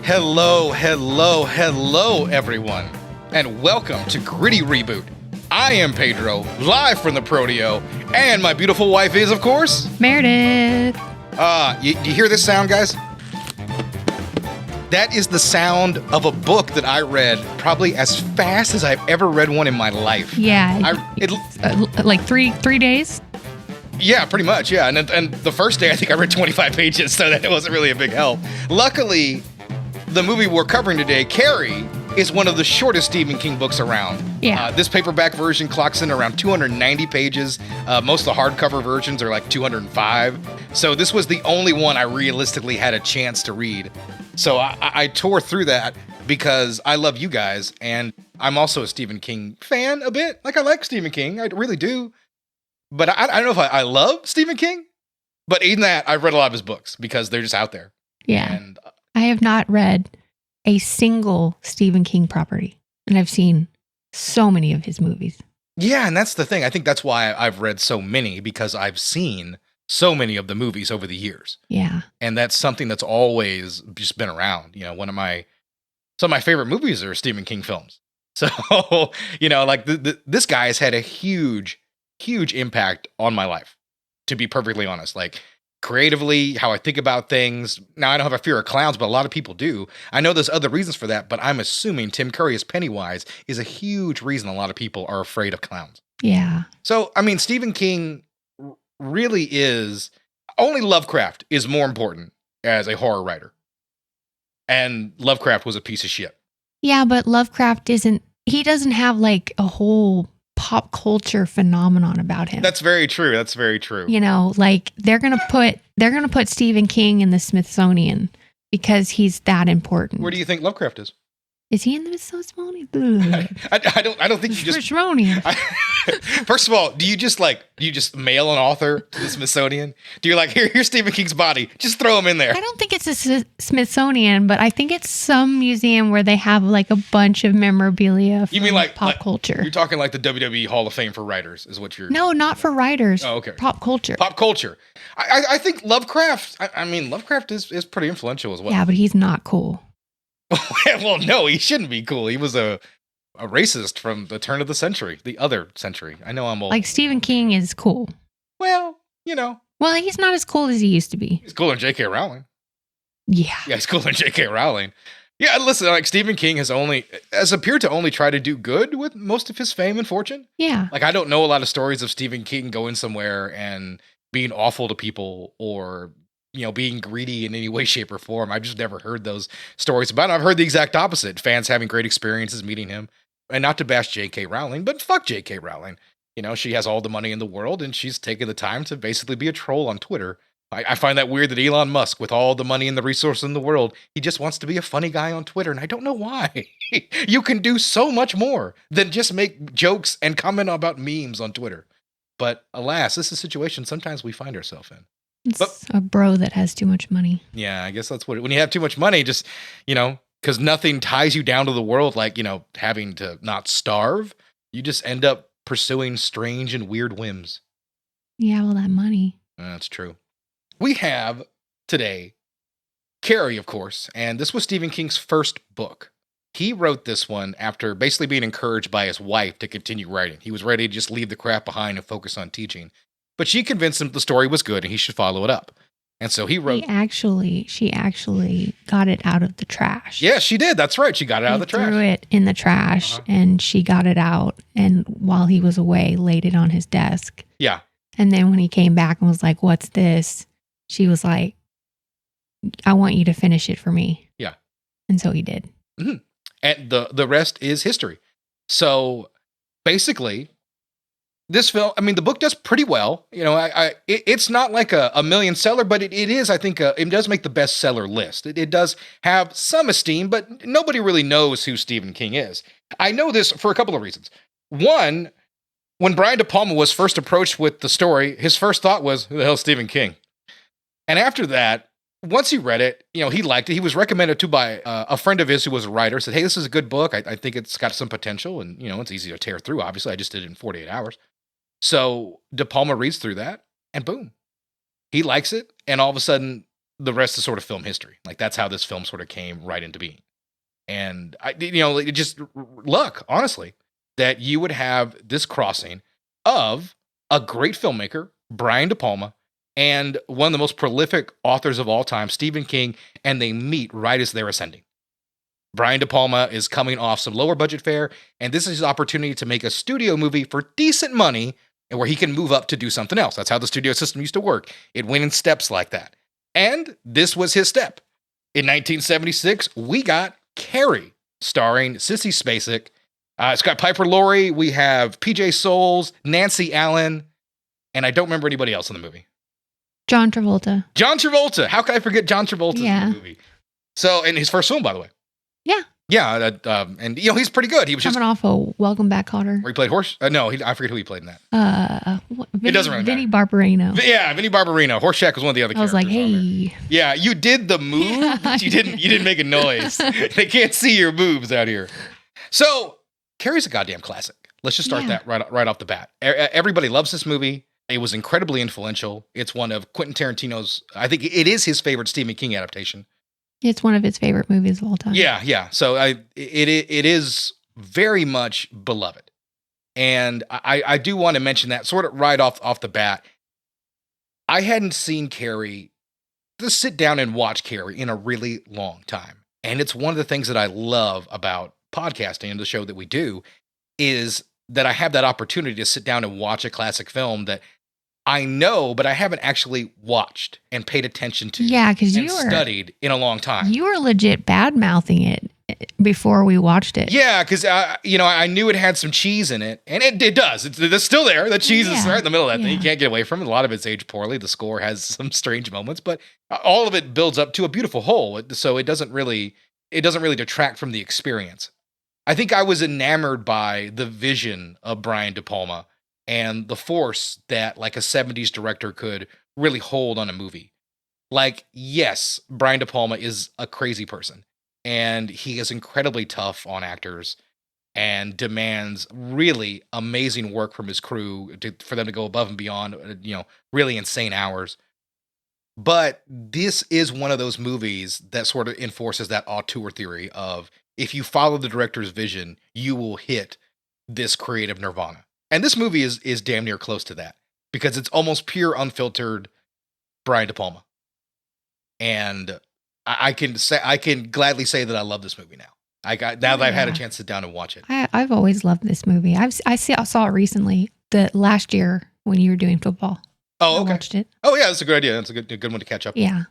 Hello, hello, hello, everyone, and welcome to Gritty Reboot. I am Pedro, live from the Prodeo, and my beautiful wife is, of course, Meredith. You hear this sound, guys? That is the sound of a book that I read probably as fast as I've ever read one in my life. Yeah, like three days. Yeah, pretty much, yeah. And the first day, I think I read 25 pages, so that wasn't really a big help. Luckily, the movie we're covering today, Carrie, is one of the shortest Stephen King books around. Yeah. This paperback version clocks in around 290 pages. Most of the hardcover versions are like 205. So this was the only one I realistically had a chance to read. So I tore through that because I love you guys, and I'm also a Stephen King fan a bit. Like, I like Stephen King, I really do. But I don't know if I love Stephen King, but in that, I've read a lot of his books because they're just out there. Yeah. And I have not read a single Stephen King property, and I've seen so many of his movies. yeah, and that's the thing. I think that's why I've read so many, because I've seen so many of the movies over the years. Yeah. And that's something that's always just been around. You know, some of my favorite movies are Stephen King films. So, you know, like this guy has had a huge impact on my life, to be perfectly honest. Like, creatively, how I think about things. Now, I don't have a fear of clowns, but a lot of people do. I know there's other reasons for that, but I'm assuming Tim Curry as Pennywise is a huge reason a lot of people are afraid of clowns. Yeah. So, I mean, Stephen King really is, only Lovecraft is more important as a horror writer. And Lovecraft was a piece of shit. Yeah, but Lovecraft he doesn't have like a whole pop culture phenomenon about him. That's very true. That's very true. You know, like they're gonna put Stephen King in the Smithsonian because he's that important. Where do you think Lovecraft is? Is he in the Smithsonian? I don't think you just. Smithsonian. First of all, do you just mail an author to the Smithsonian? Do you like, here's Stephen King's body, just throw him in there? I don't think it's a Smithsonian, but I think it's some museum where they have like a bunch of memorabilia from, you mean like pop culture. You're talking like the WWE Hall of Fame for writers is what you're... No, not for writers. Oh, okay. Pop culture. Pop culture. I think Lovecraft, Lovecraft is pretty influential as well. Yeah, but he's not cool. Well, no, he shouldn't be cool. He was a racist from the turn of the century, the other century. I know I'm old. Like, Stephen King is cool. Well, you know. Well, he's not as cool as he used to be. He's cooler than J.K. Rowling. Yeah. Yeah, he's cooler than J.K. Rowling. Yeah, listen, like, Stephen King has appeared to only try to do good with most of his fame and fortune. Yeah. Like, I don't know a lot of stories of Stephen King going somewhere and being awful to people or, you know, being greedy in any way, shape, or form. I've just never heard those stories about him. I've heard the exact opposite. Fans having great experiences meeting him. And not to bash J.K. Rowling, but fuck J.K. Rowling. You know, she has all the money in the world, and she's taken the time to basically be a troll on Twitter. I find that weird that Elon Musk, with all the money and the resources in the world, he just wants to be a funny guy on Twitter, and I don't know why. You can do so much more than just make jokes and comment about memes on Twitter. But alas, this is a situation sometimes we find ourselves in. It's a bro that has too much money. Yeah, I guess that's when you have too much money, just, you know, because nothing ties you down to the world like, you know, having to not starve. You just end up pursuing strange and weird whims. Yeah, all that money. That's true. We have today Carrie, of course, and this was Stephen King's first book. He wrote this one after basically being encouraged by his wife to continue writing. He was ready to just leave the crap behind and focus on teaching. But she convinced him the story was good and he should follow it up. And so he wrote... She actually got it out of the trash. Yeah, she did. That's right. She got it out of the trash. Threw it in the trash and she got it out. And while he was away, laid it on his desk. Yeah. And then when he came back and was like, "What's this?" She was like, "I want you to finish it for me." Yeah. And so he did. Mm-hmm. And the rest is history. So basically... this film, I mean, the book does pretty well. You know, it's not like a million seller, but it is, I think, it does make the bestseller list. It does have some esteem, but nobody really knows who Stephen King is. I know this for a couple of reasons. One, when Brian DePalma was first approached with the story, his first thought was, "Who the hell's Stephen King?" And after that, once he read it, you know, he liked it. He was recommended to by a friend of his who was a writer, said, "Hey, this is a good book. I think it's got some potential, and, you know, it's easy to tear through. Obviously, I just did it in 48 hours. So De Palma reads through that, and boom, he likes it. And all of a sudden, the rest is sort of film history. Like that's how this film sort of came right into being. And it just luck, honestly, that you would have this crossing of a great filmmaker, Brian DePalma, and one of the most prolific authors of all time, Stephen King, and they meet right as they're ascending. Brian DePalma is coming off some lower budget fare, and this is his opportunity to make a studio movie for decent money and where he can move up to do something else. That's how the studio system used to work. It went in steps like that. And this was his step. In 1976, we got Carrie, starring Sissy Spacek. It's got Piper Laurie. We have PJ Soles, Nancy Allen, and I don't remember anybody else in the movie. John Travolta. John Travolta. How could I forget John Travolta Yeah. in the movie? So, and his first film, by the way. Yeah. Yeah, and he's pretty good. He was Coming off a Welcome Back, Kotter. where he played horse. No, I forget who he played in that. Vinny, It doesn't really Vinny Barbarino. Yeah, Vinny Barbarino. Horseshack was one of the other I was characters. like, on there. hey. Yeah, you did the move, Yeah, but you didn't make a noise. They can't see your moves out here. So, Carrie's a goddamn classic. Let's just start that right off the bat. Everybody loves this movie. It was incredibly influential. It's one of Quentin Tarantino's, I think it is his favorite Stephen King adaptation. It's one of his favorite movies of all time. Yeah. So it is very much beloved. And I do want to mention that sort of right off the bat. I hadn't seen Carrie, just sit down and watch Carrie in a really long time. And it's one of the things that I love about podcasting and the show that we do is that I have that opportunity to sit down and watch a classic film that I know, but I haven't actually watched and paid attention to. Yeah, because you studied in a long time. You were legit bad mouthing it before we watched it. Yeah, because I knew it had some cheese in it, and it does. It's still there. The cheese is right in the middle of that thing. You can't get away from it. A lot of it's aged poorly. The score has some strange moments, but all of it builds up to a beautiful whole. So it doesn't really detract from the experience. I think I was enamored by the vision of Brian DePalma and the force that like a 70s director could really hold on a movie. Like, yes, Brian DePalma is a crazy person and he is incredibly tough on actors and demands really amazing work from his crew for them to go above and beyond, really insane hours. But this is one of those movies that sort of enforces that auteur theory of if you follow the director's vision, you will hit this creative nirvana. And this movie is damn near close to that because it's almost pure, unfiltered Brian DePalma. And I can gladly say that I love this movie now. That I've had a chance to sit down and watch it. I've always loved this movie. I saw it recently, the last year when you were doing football. Oh, okay. I watched it. Oh, yeah, that's a good idea. That's a good one to catch up. Yeah.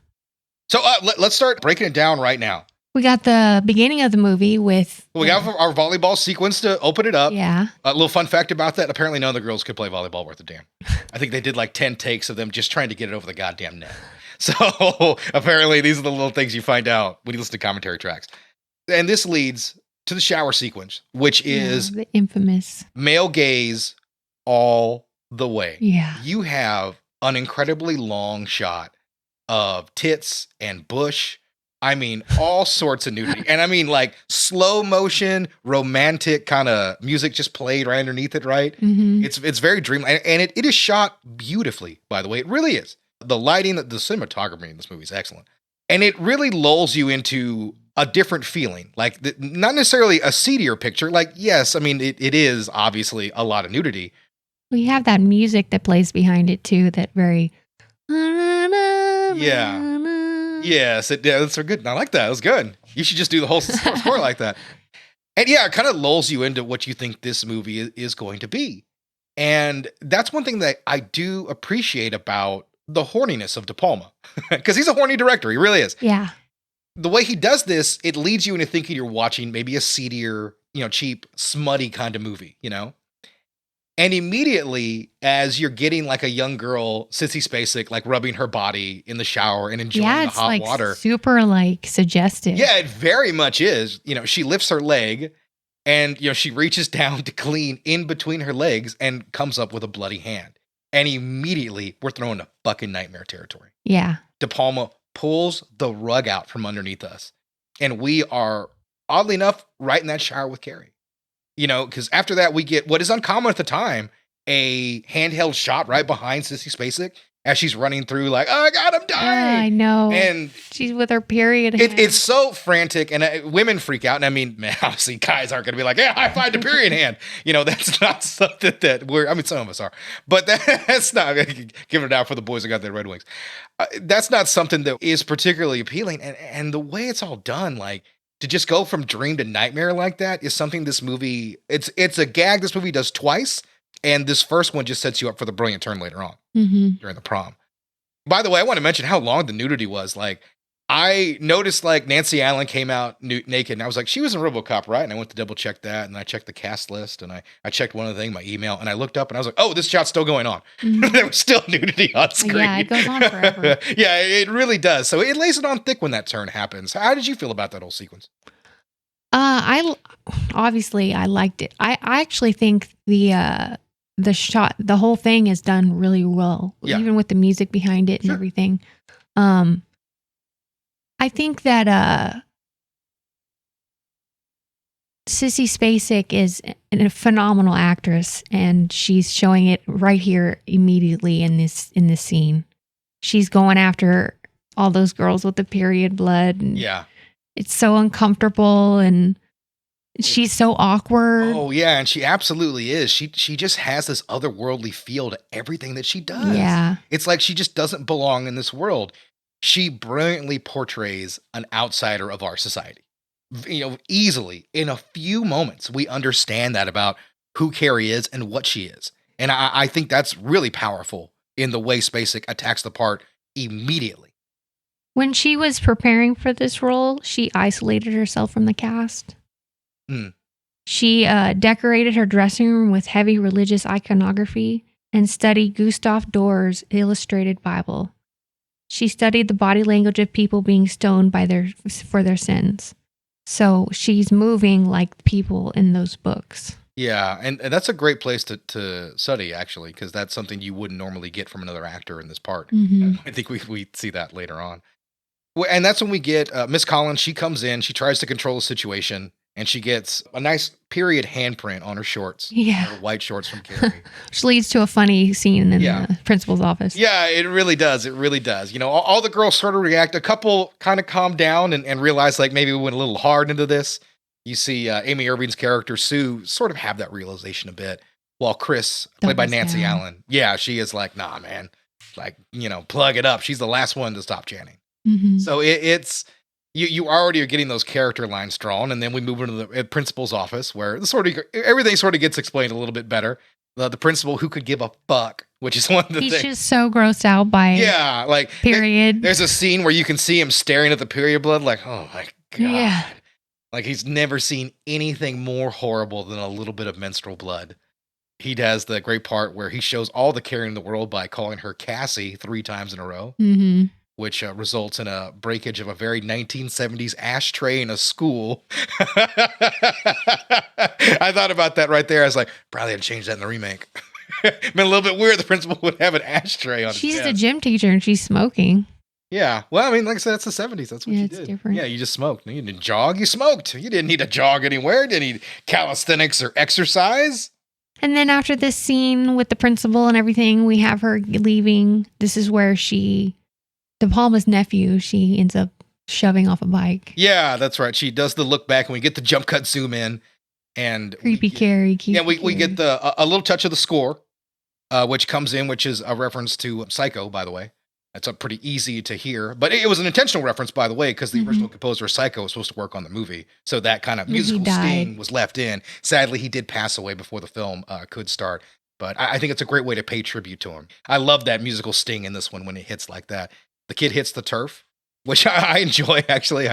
So let's start breaking it down right now. We got the beginning of the movie with... We got our volleyball sequence to open it up. Yeah. A little fun fact about that. Apparently none of the girls could play volleyball worth a damn. I think they did like 10 takes of them just trying to get it over the goddamn net. So apparently these are the little things you find out when you listen to commentary tracks. And this leads to the shower sequence, which is... the infamous... male gaze all the way. Yeah. You have an incredibly long shot of tits and bush. I mean, all sorts of nudity. And I mean, like slow motion, romantic kind of music just played right underneath it, right? Mm-hmm. It's very dreamlike. And it is shot beautifully, by the way. It really is. The lighting, the cinematography in this movie is excellent. And it really lulls you into a different feeling. Like, not necessarily a seedier picture. Like, yes, I mean, it is obviously a lot of nudity. We have that music that plays behind it, too, that very... Yeah. Yes, that's good. I like that. It was good. You should just do the whole score like that. And yeah, it kind of lulls you into what you think this movie is going to be. And that's one thing that I do appreciate about the horniness of De Palma. Because he's a horny director. He really is. Yeah. The way he does this, it leads you into thinking you're watching maybe a seedier, cheap, smutty kind of movie, And immediately, as you're getting like a young girl, Sissy Spacek, like rubbing her body in the shower and enjoying the hot like water. Super like suggestive. Yeah, it very much is. She lifts her leg and, she reaches down to clean in between her legs and comes up with a bloody hand. And immediately we're thrown into fucking nightmare territory. Yeah. De Palma pulls the rug out from underneath us. And we are, oddly enough, right in that shower with Carrie. Because after that, we get what is uncommon at the time, a handheld shot right behind Sissy Spacek. as she's running through like, oh God, I'm dying. I know. And she's with her period hand. it's so frantic, and women freak out. And I mean, man, obviously guys aren't going to be like, yeah, high five the period hand. That's not something that some of us are, but that's not giving it out for the boys that got their Red Wings. That's not something that is particularly appealing. And the way it's all done, like to just go from dream to nightmare like that is something this movie, it's a gag this movie does twice. And this first one just sets you up for the brilliant turn later on during the prom. By the way, I want to mention how long the nudity was. Like, I noticed like Nancy Allen came out naked, and I was like, she was in RoboCop, right? And I went to double check that, and I checked the cast list, and I checked one other thing, my email, and I looked up, and I was like, oh, this shot's still going on. There was still nudity on screen. Yeah, it goes on forever. Yeah, it really does. So it lays it on thick when that turn happens. How did you feel about that whole sequence? I liked it. I actually think the shot, the whole thing is done really well, even with the music behind it and everything. I think that Sissy Spacek is a phenomenal actress, and she's showing it right here immediately in this scene. She's going after all those girls with the period blood. And it's so uncomfortable, and she's so awkward. Oh yeah, and she absolutely is. She just has this otherworldly feel to everything that she does. Yeah. It's like she just doesn't belong in this world. She brilliantly portrays an outsider of our society. Easily in a few moments, we understand that about who Carrie is and what she is. And I think that's really powerful in the way Spacek attacks the part immediately. When she was preparing for this role, she isolated herself from the cast. She decorated her dressing room with heavy religious iconography and studied Gustav Dor's illustrated Bible. She studied the body language of people being stoned for their sins. So she's moving like people in those books. Yeah, and that's a great place to study, actually, because that's something you wouldn't normally get from another actor in this part. I think we see that later on. Well, and that's when we get Miss Collins. She comes in, she tries to control the situation, and she gets a nice period handprint on her shorts. Yeah. Her white shorts from Carrie. Which leads to a funny scene in the principal's office. Yeah, it really does. It really does. All the girls sort of react. A couple kind of calm down and realize like maybe we went a little hard into this. You see Amy Irving's character, Sue, sort of have that realization a bit. While Chris, played by Nancy Allen, she is like, nah, man. Like, plug it up. She's the last one to stop chanting. So it's... You already are getting those character lines drawn, and then we move into the principal's office where everything sort of gets explained a little bit better. The principal who could give a fuck, which is one of the things. He's just so grossed out by like period. There's a scene where you can see him staring at the period blood like, oh my God. Yeah. Like he's never seen anything more horrible than a little bit of menstrual blood. He does the great part where he shows all the caring in the world by calling her Cassie 3 times in a row. Which results in a breakage of a very 1970s ashtray in a school. I thought about that right there. I was like, probably had to change that in the remake. Been a little bit weird. The principal would have an ashtray on his She's desk. the gym teacher and she's smoking. Yeah. Well, I mean, like I said, that's the 70s. That's what you did. Different. Yeah, you just smoked. You didn't jog, you smoked. You didn't need to jog anywhere. You didn't need calisthenics or exercise. And then after this scene with the principal and everything, we have her leaving. This is where DePalma's nephew, she ends up shoving off a bike. Yeah, that's right. She does the look back, and we get the jump cut zoom in, and creepy Carrie. We get a little touch of the score, which comes in, which is a reference to Psycho, by the way. That's pretty easy to hear, but it was an intentional reference, by the way, because the original composer of Psycho was supposed to work on the movie, so that kind of musical sting was left in. Sadly, he did pass away before the film could start. But I think it's a great way to pay tribute to him. I love that musical sting in this one when it hits like that. The kid hits the turf, which I enjoy, actually.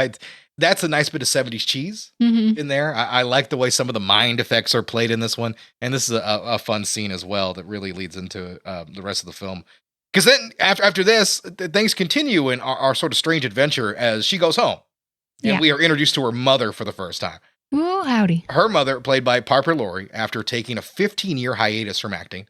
That's a nice bit of 70s cheese in there. I like the way some of the mind effects are played in this one. And this is a fun scene as well that really leads into the rest of the film. Because then after this, things continue in our sort of strange adventure as she goes home. And we are introduced to her mother for the first time. Ooh, howdy. Her mother, played by Piper Laurie, after taking a 15-year hiatus from acting,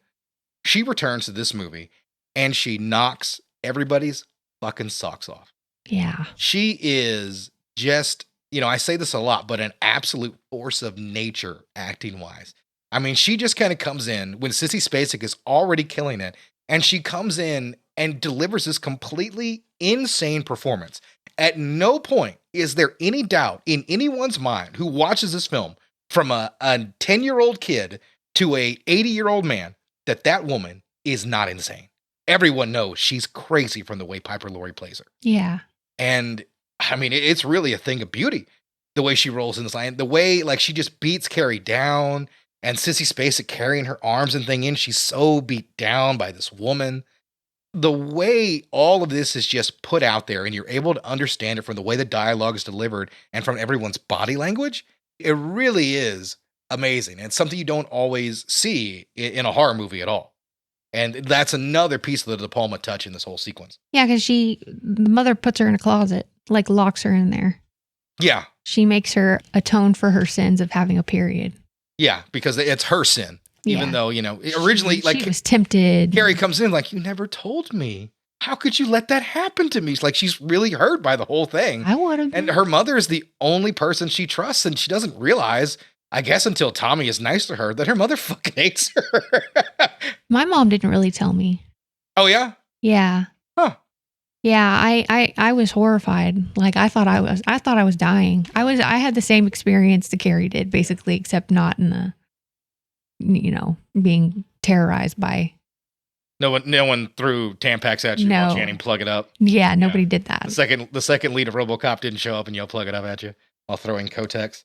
she returns to this movie and she knocks everybody's fucking socks off. Yeah. She is just, I say this a lot, but an absolute force of nature acting wise. I mean, she just kind of comes in when Sissy Spacek is already killing it, and she comes in and delivers this completely insane performance. At no point is there any doubt in anyone's mind who watches this film, from a 10-year-old kid to a 80-year-old man, that woman is not insane. Everyone knows she's crazy from the way Piper Laurie plays her. Yeah. And I mean, it's really a thing of beauty, the way she rolls in this line, the way like she just beats Carrie down, and Sissy Spacek carrying her arms and thing in. She's so beat down by this woman. The way all of this is just put out there, and you're able to understand it from the way the dialogue is delivered and from everyone's body language, it really is amazing. And it's something you don't always see in a horror movie at all. And that's another piece of the De Palma touch in this whole sequence. Yeah, because the mother puts her in a closet, like locks her in there. Yeah. She makes her atone for her sins of having a period. Yeah, because it's her sin. Even though, originally, she was tempted. Carrie comes in like, you never told me. How could you let that happen to me? It's like she's really hurt by the whole thing. I would have. And her mother is the only person she trusts, and she doesn't realize, I guess until Tommy is nice to her, that her mother fucking hates her. My mom didn't really tell me. Oh, yeah? Yeah. Huh. Yeah, I was horrified. Like I thought I was dying. I had the same experience that Carrie did, basically, except not in the being terrorized by. No one threw Tampax at you while Channing plug it up. Yeah, nobody did that. The second lead of RoboCop didn't show up and yell plug it up at you while throwing Kotex.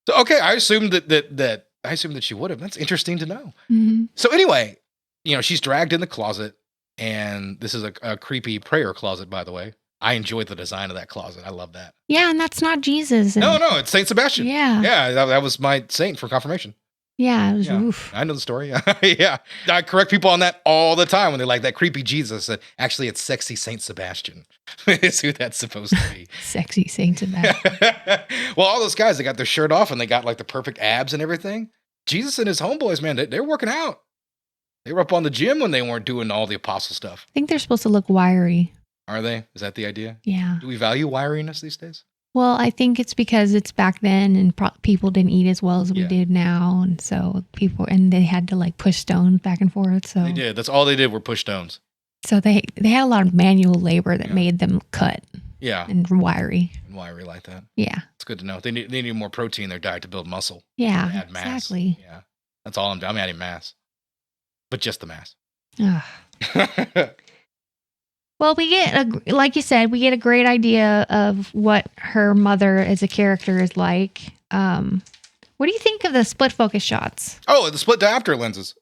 So okay, I assumed that she would have. That's interesting to know. Mm-hmm. So anyway, she's dragged in the closet, and this is a creepy prayer closet, by the way. I enjoyed the design of that closet. I love that. Yeah, and that's not Jesus. No, it's Saint Sebastian. Yeah. Yeah, that was my saint for confirmation. Yeah, it was oof. I know the story. Yeah. I correct people on that all the time when they're like, that creepy Jesus. Actually, it's sexy Saint Sebastian is who that's supposed to be. Sexy Saint Sebastian. Well, all those guys, they got their shirt off and they got like the perfect abs and everything. Jesus and his homeboys, man, they're working out. They were up on the gym when they weren't doing all the apostle stuff. I think they're supposed to look wiry. Are they? Is that the idea? Yeah. Do we value wiriness these days? Well, I think it's because it's back then and people didn't eat as well as we did now. And so they had to like push stones back and forth. So they did. That's all they did were push stones. So they had a lot of manual labor that made them cut. Yeah. And wiry. And wiry like that. Yeah. It's good to know. They need more protein in their diet to build muscle. Yeah. Add mass. Exactly. Yeah. That's all I'm doing. I'm adding mass. But just the mass. Well, like you said, we get a great idea of what her mother as a character is like. What do you think of the split focus shots? Oh, the split diopter lenses.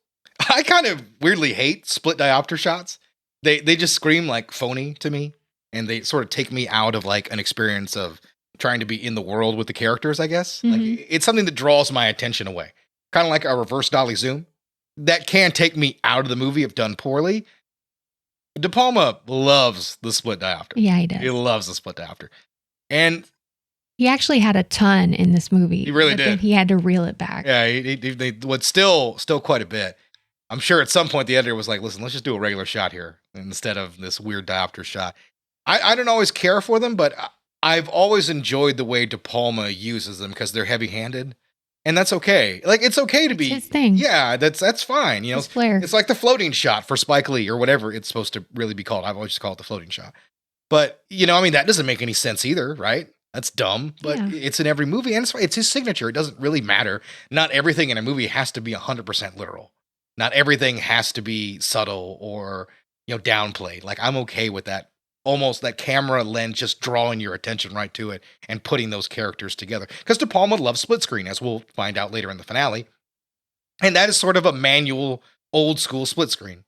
I kind of weirdly hate split diopter shots. They just scream like phony to me, and they sort of take me out of like an experience of trying to be in the world with the characters, I guess. Mm-hmm. Like, it's something that draws my attention away. Kind of like a reverse dolly zoom. That can take me out of the movie if done poorly. De Palma loves the split diopter. Yeah, he does. He loves the split diopter. And he actually had a ton in this movie. He really did. Then he had to reel it back. Yeah, they would still quite a bit. I'm sure at some point the editor was like, listen, let's just do a regular shot here instead of this weird diopter shot. I don't always care for them, but I've always enjoyed the way De Palma uses them because they're heavy-handed. And that's okay. Like, it's okay to be his thing. Yeah, that's fine. His flair. It's like the floating shot for Spike Lee or whatever it's supposed to really be called. I've always just called it the floating shot. But, that doesn't make any sense either, right? That's dumb, but it's in every movie, and it's his signature. It doesn't really matter. Not everything in a movie has to be 100% literal. Not everything has to be subtle or, downplayed. Like, I'm okay with that. Almost that camera lens just drawing your attention right to it and putting those characters together. Because De Palma loves split screen, as we'll find out later in the finale. And that is sort of a manual, old school split screen.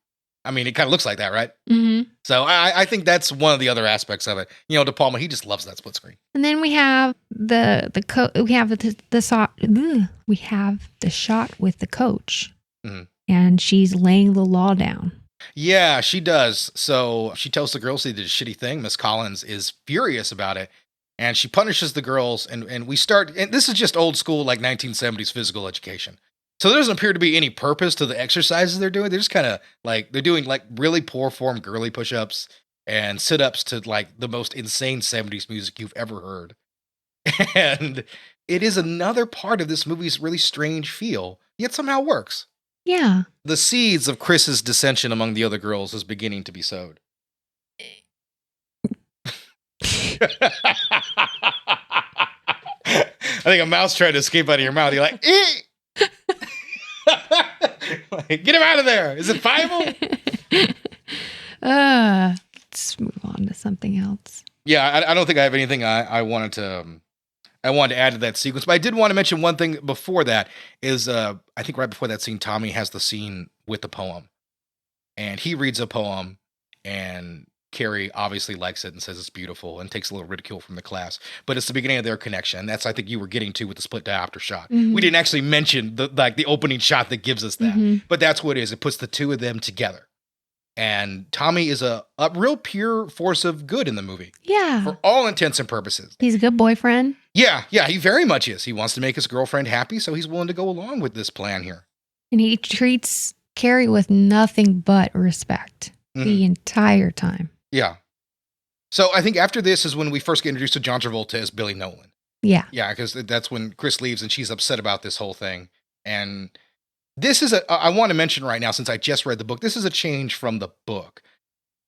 I mean, it kind of looks like that, right? Mm-hmm. So I think that's one of the other aspects of it. De Palma, he just loves that split screen. And then we have we have the shot with the coach, and she's laying the law down. Yeah, she does. So she tells the girls they did a shitty thing. Miss Collins is furious about it, and she punishes the girls. And we start, and this is just old school, like 1970s physical education. So there doesn't appear to be any purpose to the exercises they're doing. They're just kind of like, they're doing like really poor form girly push-ups and sit-ups to like the most insane 70s music you've ever heard. And it is another part of this movie's really strange feel, yet somehow works. Yeah. The seeds of Chris's dissension among the other girls is beginning to be sowed. I think a mouse tried to escape out of your mouth. You're like, like, get him out of there. Is it Bible? Let's move on to something else. Yeah, I don't think I have anything I wanted to add to that sequence, but I did want to mention one thing before that is I think right before that scene, Tommy has the scene with the poem, and he reads a poem, and Carrie obviously likes it and says it's beautiful and takes a little ridicule from the class, but it's the beginning of their connection. And that's, I think, you were getting to with the split diopter shot. Mhm. We didn't actually mention the opening shot that gives us that, Mhm. but that's what it is. It puts the two of them together. And Tommy is a real pure force of good in the movie. Yeah. For all intents and purposes. He's a good boyfriend. Yeah, he very much is. He wants to make his girlfriend happy, so he's willing to go along with this plan here. And he treats Carrie with nothing but respect the entire time. Yeah. So I think after this is when we first get introduced to John Travolta as Billy Nolan. Yeah. Yeah, because that's when Chris leaves and she's upset about this whole thing. And this is I want to mention right now, since I just read the book, this is a change from the book.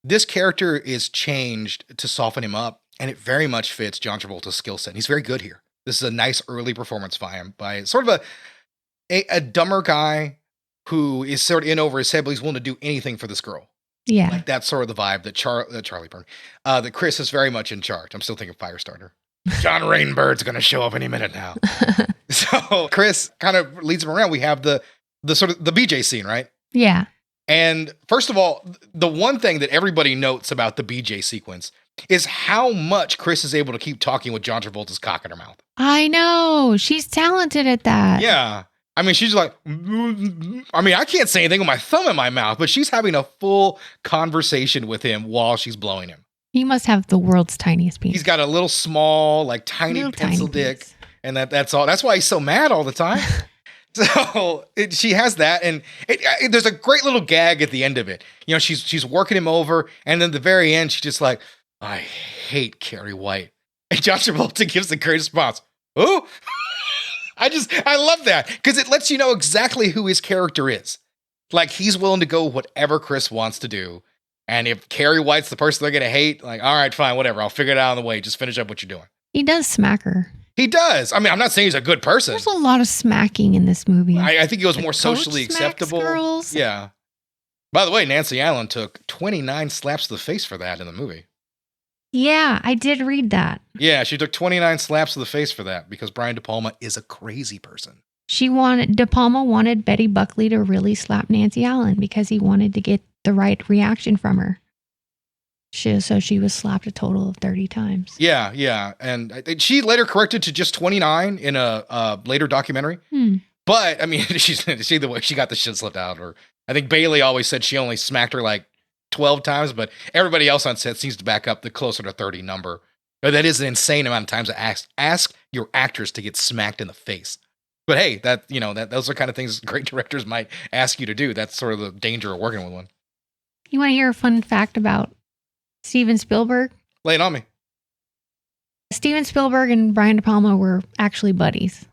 This character is changed to soften him up, and it very much fits John Travolta's skill set. He's very good here. This is a nice early performance by him, by sort of a dumber guy who is sort of in over his head, but he's willing to do anything for this girl. Yeah. Like that's sort of the vibe that Charlie Byrne, that Chris is very much in charge. I'm still thinking Firestarter. John Rainbird's going to show up any minute now. So Chris kind of leads him around. We have the sort of the BJ scene, right? Yeah. And first of all, the one thing that everybody notes about the BJ sequence is how much Chris is able to keep talking with John Travolta's cock in her mouth. I know. She's talented at that. Yeah. I mean, she's like, I can't say anything with my thumb in my mouth, but she's having a full conversation with him while she's blowing him. He must have the world's tiniest penis. He's got a little small, like tiny Little pencil tiny dick. penis. And that's all. That's why he's so mad all the time. So she has that, and there's a great little gag at the end of it. You know, she's working him over, and then at the very end, she's just like, "I hate Carrie White," and John Travolta gives the great response, "Who?" I love that because it lets you know exactly who his character is. Like he's willing to go whatever Chris wants to do, and if Carrie White's the person they're gonna hate, like, all right, fine, whatever, I'll figure it out on the way. Just finish up what you're doing. He does smack her. He does. I mean, I'm not saying he's a good person. There's a lot of smacking in this movie. I think it was The more coach socially smacks acceptable. girls. Yeah. By the way, Nancy Allen took 29 slaps to the face for that in the movie. Yeah, I did read that. Yeah, she took 29 slaps to the face for that because Brian DePalma is a crazy person. DePalma wanted Betty Buckley to really slap Nancy Allen because he wanted to get the right reaction from her. So she was slapped a total of 30 times. Yeah. And I think she later corrected to just 29 in a later documentary. But, I mean, see the way she got the shit slipped out. Or I think Bailey always said she only smacked her like 12 times, but everybody else on set seems to back up the closer to 30 number. But that is an insane amount of times to ask your actors to get smacked in the face. But hey, those are kind of things great directors might ask you to do. That's sort of the danger of working with one. You want to hear a fun fact about Steven Spielberg? Lay it on me. Steven Spielberg and Brian DePalma were actually buddies.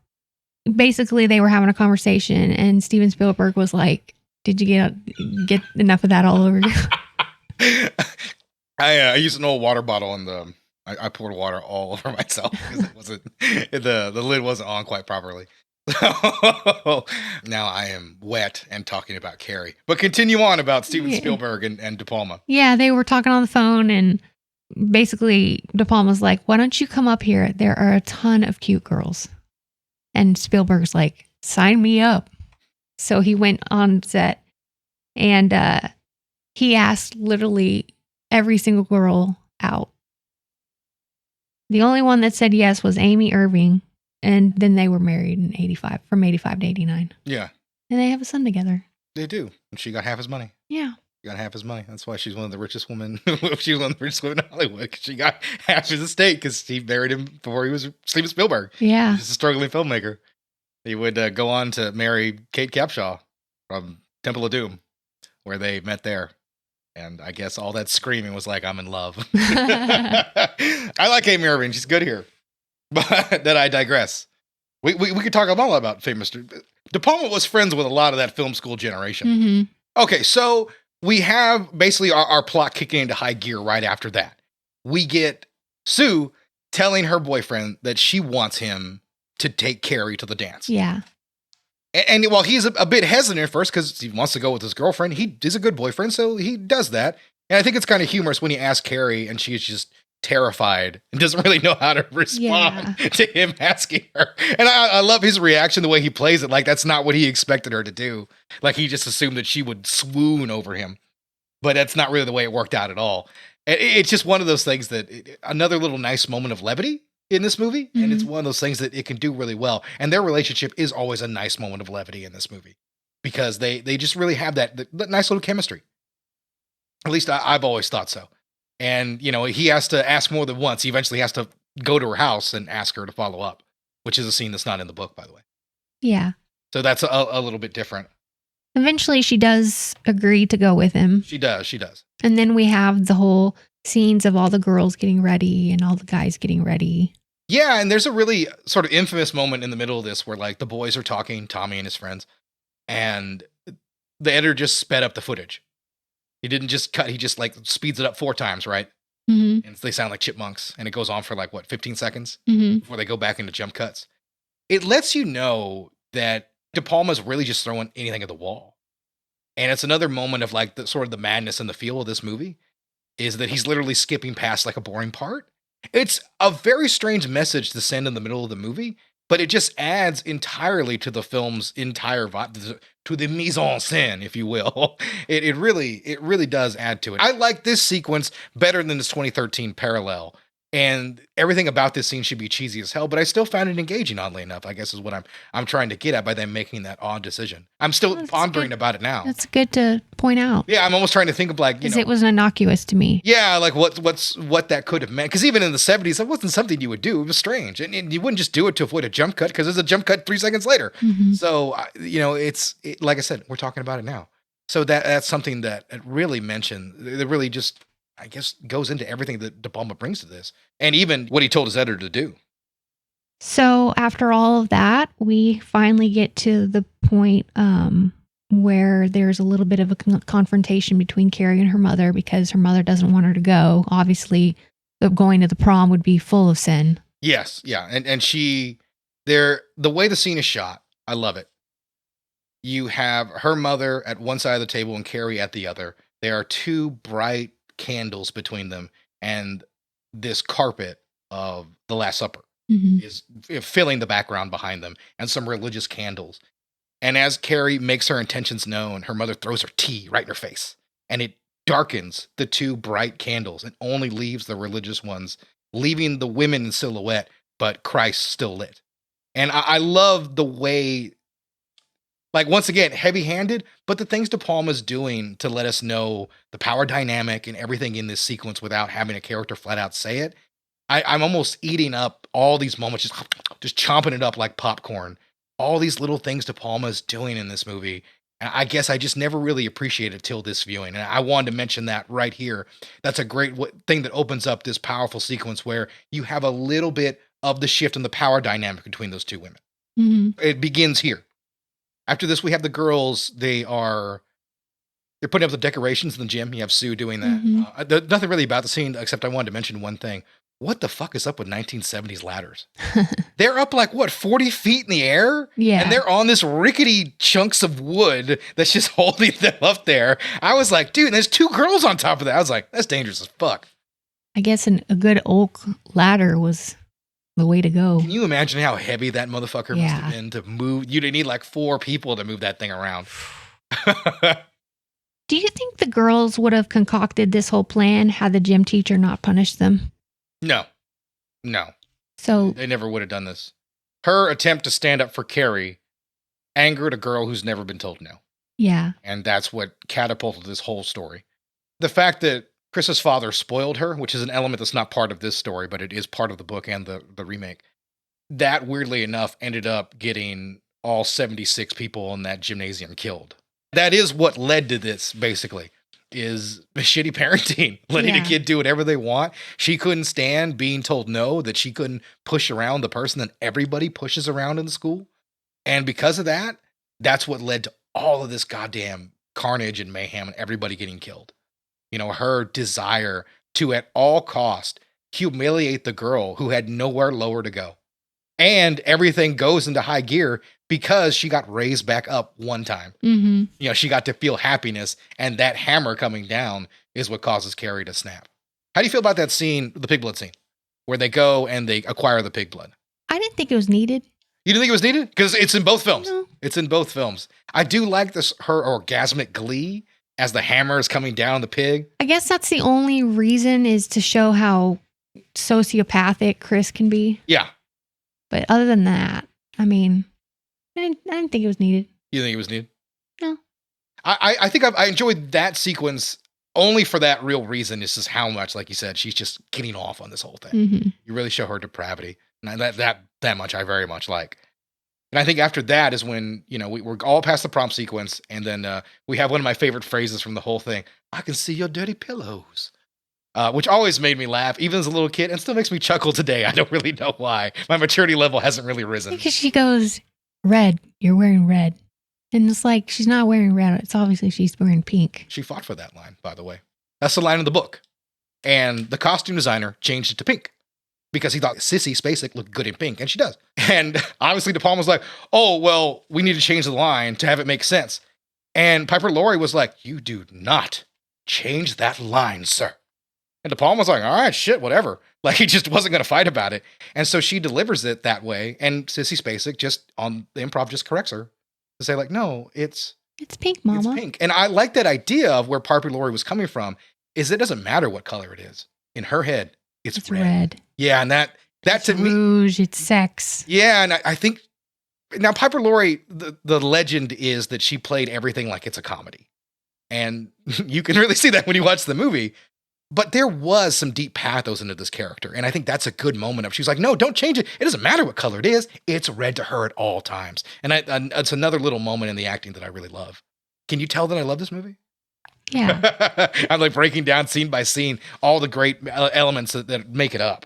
Basically, they were having a conversation, and Steven Spielberg was like, "Did you get enough of that all over you?" I used an old water bottle, and I poured water all over myself because it wasn't the lid wasn't on quite properly. So now I am wet and talking about Carrie. But continue on about Steven Spielberg and De Palma. Yeah, they were talking on the phone, and basically De Palma's like, "Why don't you come up here? There are a ton of cute girls." And Spielberg's like, "Sign me up." So he went on set, and he asked literally every single girl out. The only one that said yes was Amy Irving. And then they were married in 85, from 85 to 89. Yeah. And they have a son together. They do. And she got half his money. Yeah. She got half his money. That's why she's one of the richest women. She was one of the richest women in Hollywood. She got half his estate because he married him before he was Steven Spielberg. Yeah. He was a struggling filmmaker. He would go on to marry Kate Capshaw from Temple of Doom, where they met there. And I guess all that screaming was like, "I'm in love." I like Amy Irving. She's good here. But then I digress. We could talk a lot about famous. DePalma was friends with a lot of that film school generation. Mm-hmm. Okay, so we have basically our plot kicking into high gear right after that. We get Sue telling her boyfriend that she wants him to take Carrie to the dance. Yeah. And while he's a bit hesitant at first because he wants to go with his girlfriend, he is a good boyfriend, so he does that. And I think it's kind of humorous when he asks Carrie and she's just terrified and doesn't really know how to respond to him asking her. And I love his reaction, the way he plays it. Like, that's not what he expected her to do. Like, he just assumed that she would swoon over him. But that's not really the way it worked out at all. It's just one of those things that another little nice moment of levity in this movie. Mm-hmm. And it's one of those things that it can do really well. And their relationship is always a nice moment of levity in this movie because they just really have that nice little chemistry. At least I've always thought so. And, you know, he has to ask more than once. He eventually has to go to her house and ask her to follow up, which is a scene that's not in the book, by the way. Yeah. So that's a little bit different. Eventually, she does agree to go with him. She does. And then we have the whole scenes of all the girls getting ready and all the guys getting ready. Yeah, and there's a really sort of infamous moment in the middle of this where, like, the boys are talking, Tommy and his friends, and the editor just sped up the footage. He didn't just cut, he just, like, speeds it up 4 times, right? Mm-hmm. And they sound like chipmunks, and it goes on for, like, 15 seconds mm-hmm. before they go back into jump cuts. It lets you know that DePalma's really just throwing anything at the wall. And it's another moment of, like, the sort of the madness and the feel of this movie is that he's literally skipping past, like, a boring part. It's a very strange message to send in the middle of the movie, but it just adds entirely to the film's entire vibe, to the mise en scène, if you will. It really does add to it. I like this sequence better than this 2013 parallel. And everything about this scene should be cheesy as hell, but I still found it engaging, oddly enough, I guess is what I'm trying to get at by them making that odd decision. I'm still pondering about it now. That's good to point out. Yeah, I'm almost trying to think of, like, because it was innocuous to me. Yeah, like what that could have meant. Because even in the 70s, that wasn't something you would do. It was strange. And you wouldn't just do it to avoid a jump cut because there's a jump cut 3 seconds later. Mm-hmm. So, like I said, we're talking about it now. So that's something that it really mentioned. It really just, I guess, goes into everything that DePalma brings to this. And even what he told his editor to do. So after all of that, we finally get to the point where there's a little bit of a confrontation between Carrie and her mother because her mother doesn't want her to go. Obviously, going to the prom would be full of sin. Yes, yeah. And the way the scene is shot, I love it. You have her mother at one side of the table and Carrie at the other. There are 2 bright candles between them, and this carpet of the Last Supper is filling the background behind them, and some religious candles. And as Carrie makes her intentions known, her mother throws her tea right in her face, and it darkens the 2 bright candles and only leaves the religious ones, leaving the women in silhouette, but Christ still lit. And I love the way, like, once again, heavy-handed, but the things DePalma's doing to let us know the power dynamic and everything in this sequence without having a character flat out say it. I'm almost eating up all these moments, just chomping it up like popcorn. All these little things DePalma's doing in this movie. And I guess I just never really appreciated it till this viewing. And I wanted to mention that right here. That's a great thing that opens up this powerful sequence where you have a little bit of the shift in the power dynamic between those 2 women. Mm-hmm. It begins here. After this, we have the girls. They're putting up the decorations in the gym. You have Sue doing that. Mm-hmm. Nothing really about the scene, except I wanted to mention one thing. What the fuck is up with 1970s ladders? They're up like, 40 feet in the air? Yeah. And they're on this rickety chunks of wood that's just holding them up there. I was like, dude, there's 2 girls on top of that. I was like, that's dangerous as fuck. I guess a good oak ladder was the way to go. Can you imagine how heavy that motherfucker must have been to move? You'd need like 4 people to move that thing around. Do you think the girls would have concocted this whole plan had the gym teacher not punished them? No. So they never would have done this. Her attempt to stand up for Carrie angered a girl who's never been told no. Yeah. And that's what catapulted this whole story. The fact that Chris's father spoiled her, which is an element that's not part of this story, but it is part of the book and the remake. That, weirdly enough, ended up getting all 76 people in that gymnasium killed. That is what led to this, basically, is shitty parenting, letting a kid do whatever they want. She couldn't stand being told no, that she couldn't push around the person that everybody pushes around in the school. And because of that, that's what led to all of this goddamn carnage and mayhem and everybody getting killed. You know, her desire to at all cost humiliate the girl who had nowhere lower to go. And everything goes into high gear because she got raised back up one time. Mm-hmm. You know, she got to feel happiness, and that hammer coming down is what causes Carrie to snap. How do you feel about that scene, the pig blood scene, where they go and they acquire the pig blood? I didn't think it was needed. You didn't think it was needed? Because it's in both films. No. It's in both films. I do like this, her orgasmic glee as the hammer is coming down the pig. I guess that's the only reason, is to show how sociopathic Chris can be. Yeah. But other than that, I mean, I didn't think it was needed. You think it was needed? No. I think I enjoyed that sequence only for that real reason. This is how much, like you said, she's just getting off on this whole thing. Mm-hmm. You really show her depravity. And that much I very much like. And I think after that is when, you know, we're all past the prom sequence. And then we have one of my favorite phrases from the whole thing. I can see your dirty pillows. Which always made me laugh, even as a little kid, and still makes me chuckle today. I don't really know why. My maturity level hasn't really risen. Because she goes, red, you're wearing red. And it's like, she's not wearing red. It's obviously she's wearing pink. She fought for that line, by the way. That's the line in the book. And the costume designer changed it to pink because he thought Sissy Spacek looked good in pink, and she does. And obviously DePalma was like, oh, well, we need to change the line to have it make sense. And Piper Laurie was like, you do not change that line, sir. And DePalma was like, all right, shit, whatever. Like, he just wasn't going to fight about it. And so she delivers it that way. And Sissy Spacek just on the improv just corrects her to say, like, no, it's pink, mama. It's pink. And I like that idea of where Piper Laurie was coming from, is it doesn't matter what color it is. In her head, it's red. Yeah, and that it's to me, rouge, it's sex. Yeah, and I think now Piper Laurie, the legend is that she played everything like it's a comedy. And you can really see that when you watch the movie. But there was some deep pathos into this character. And I think that's a good moment of, she's like, no, don't change it. It doesn't matter what color it is. It's red to her at all times. And it's another little moment in the acting that I really love. Can you tell that I love this movie? Yeah. I'm like breaking down scene by scene, all the great elements that make it up.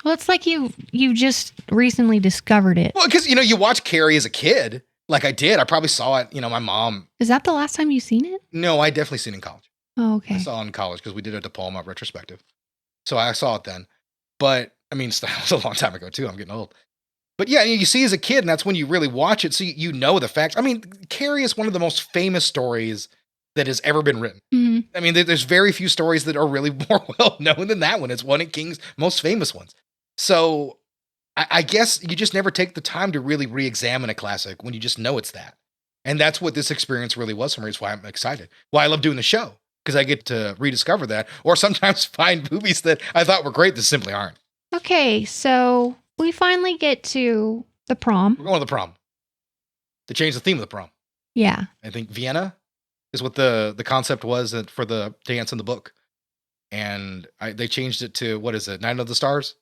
Well, it's like you just recently discovered it. Well, because, you know, you watch Carrie as a kid, like I did. I probably saw it, you know, my mom. Is that the last time you've seen it? No, I definitely seen it in college. Oh, okay. I saw it in college because we did a DePalma retrospective. So I saw it then. But, I mean, that was a long time ago, too. I'm getting old. But yeah, you see as a kid, and that's when you really watch it, so you know the facts. I mean, Carrie is one of the most famous stories that has ever been written. Mm-hmm. I mean, there's very few stories that are really more well known than that one. It's one of King's most famous ones. So I guess you just never take the time to really re-examine a classic when you just know it's that. And that's what this experience really was for me. It's why I'm excited. Why I love doing the show, because I get to rediscover that, or sometimes find movies that I thought were great that simply aren't. Okay, so we finally get to the prom. We're going to the prom. To change the theme of the prom. Yeah. I think Vienna is what the concept was for the dance in the book. And they changed it to, what is it, Night of the Stars?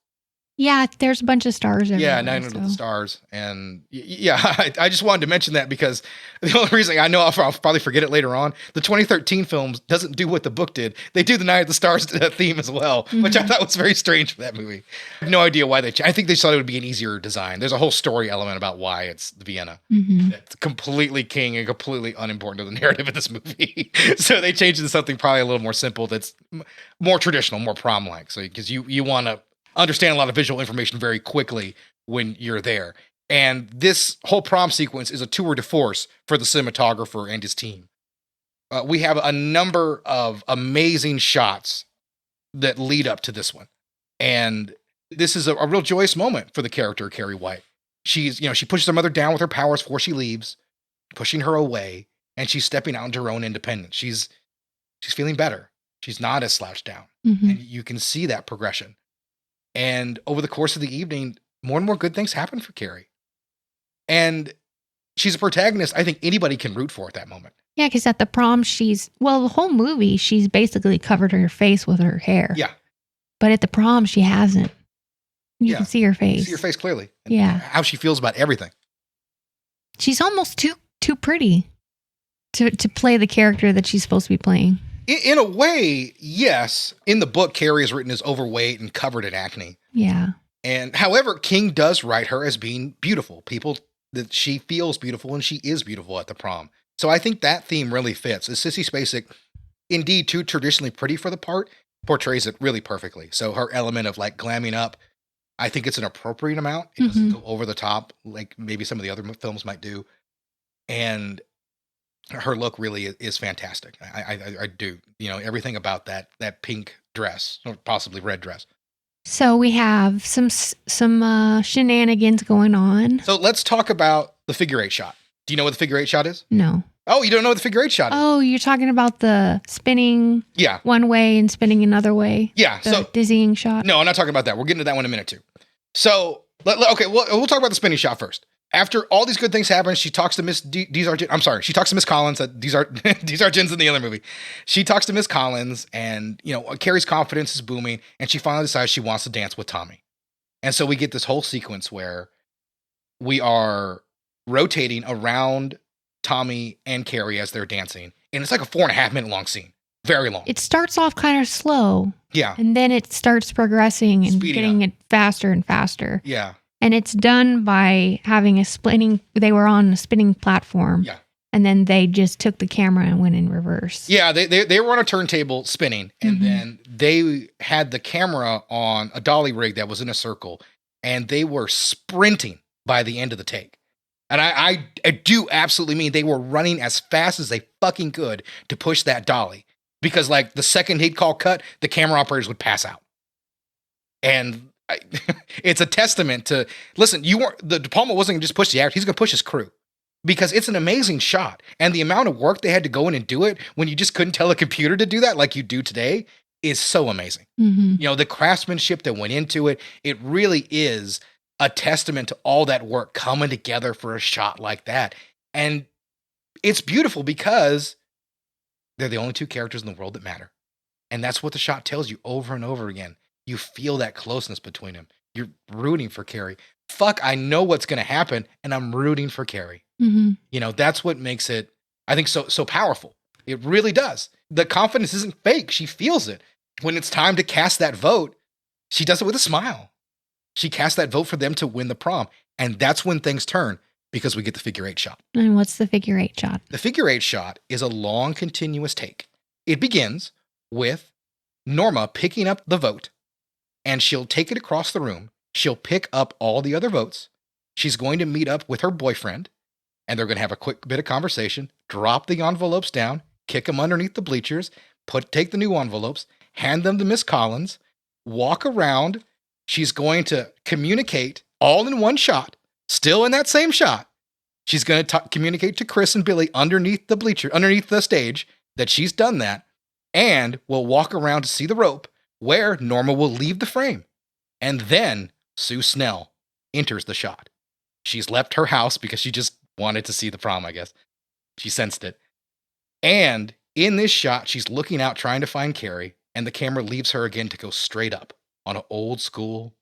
Yeah, there's a bunch of stars everywhere. Yeah, Night of the Stars. And yeah, I just wanted to mention that because the only reason I know I'll probably forget it later on, the 2013 films doesn't do what the book did. They do the Night of the Stars theme as well, which I thought was very strange for that movie. I have no idea why they changed. I think they thought it would be an easier design. There's a whole story element about why it's Vienna. Mm-hmm. It's completely king and completely unimportant to the narrative of this movie. So they changed it to something probably a little more simple that's more traditional, more prom-like. So because you want to understand a lot of visual information very quickly when you're there. And this whole prom sequence is a tour de force for the cinematographer and his team. We have a number of amazing shots that lead up to this one. And this is a real joyous moment for the character, Carrie White. She pushes her mother down with her powers before she leaves, pushing her away, and she's stepping out into her own independence. She's feeling better. She's not as slouched down. Mm-hmm. And you can see that progression. And over the course of the evening, more and more good things happen for Carrie. And she's a protagonist I think anybody can root for at that moment. Yeah, because at the prom, the whole movie, she's basically covered her face with her hair. Yeah. But at the prom, she hasn't. You can see her face. You see her face clearly. Yeah. How she feels about everything. She's almost too pretty to play the character that she's supposed to be playing. In a way, yes. In the book, Carrie is written as overweight and covered in acne. Yeah. And however, King does write her as being beautiful. People that she feels beautiful and she is beautiful at the prom. So I think that theme really fits. As Sissy Spacek, indeed too traditionally pretty for the part, portrays it really perfectly. So her element of like glamming up, I think it's an appropriate amount. It doesn't go over the top like maybe some of the other films might do. And her look really is fantastic. I do, everything about that pink dress or possibly red dress. So we have some shenanigans going on. So let's talk about the figure eight shot. Do you know what the figure eight shot is? No. Oh, you don't know what the figure eight shot is? Oh, you're talking about the spinning Yeah. one way and spinning another way? Yeah. The dizzying shot? No, I'm not talking about that. We're getting to that one in a minute too. So, okay, we'll talk about the spinning shot first. After all these good things happen, she talks to Miss Desargent. I'm sorry, she talks to Miss Collins. Desargent's in the other movie. She talks to Miss Collins, and Carrie's confidence is booming, and she finally decides she wants to dance with Tommy. And so we get this whole sequence where we are rotating around Tommy and Carrie as they're dancing, and it's like a 4.5 minute long scene, very long. It starts off kind of slow, yeah, and then it starts progressing and Speeding getting up. it faster and faster. Yeah. And it's done by having they were on a spinning platform. Yeah. And then they just took the camera and went in reverse. Yeah, they were on a turntable spinning, and then they had the camera on a dolly rig that was in a circle, and they were sprinting by the end of the take. And I do absolutely mean they were running as fast as they fucking could to push that dolly. Because like the second he'd call cut, the camera operators would pass out. And it's a testament to, listen, the DePalma wasn't going to just push the actor, he's going to push his crew. Because it's an amazing shot. And the amount of work they had to go in and do it when you just couldn't tell a computer to do that like you do today is so amazing. The craftsmanship that went into it, it really is a testament to all that work coming together for a shot like that. And it's beautiful because they're the only two characters in the world that matter. And that's what the shot tells you over and over again. You feel that closeness between them. You're rooting for Carrie. Fuck, I know what's going to happen, and I'm rooting for Carrie. That's what makes it, I think, so powerful. It really does. The confidence isn't fake. She feels it. When it's time to cast that vote, she does it with a smile. She casts that vote for them to win the prom. And that's when things turn, because we get the figure eight shot. And what's the figure eight shot? The figure eight shot is a long, continuous take. It begins with Norma picking up the vote, and she'll take it across the room. She'll pick up all the other votes. She's going to meet up with her boyfriend, and they're going to have a quick bit of conversation, drop the envelopes down, kick them underneath the bleachers, take the new envelopes, hand them to Miss Collins, walk around. She's going to communicate all in one shot, still in that same shot. She's going to communicate to Chris and Billy underneath the stage that she's done that, and will walk around to see the rope where Norma will leave the frame. And then Sue Snell enters the shot. She's left her house because she just wanted to see the prom, I guess. She sensed it. And in this shot, she's looking out trying to find Carrie, and the camera leaves her again to go straight up on an old school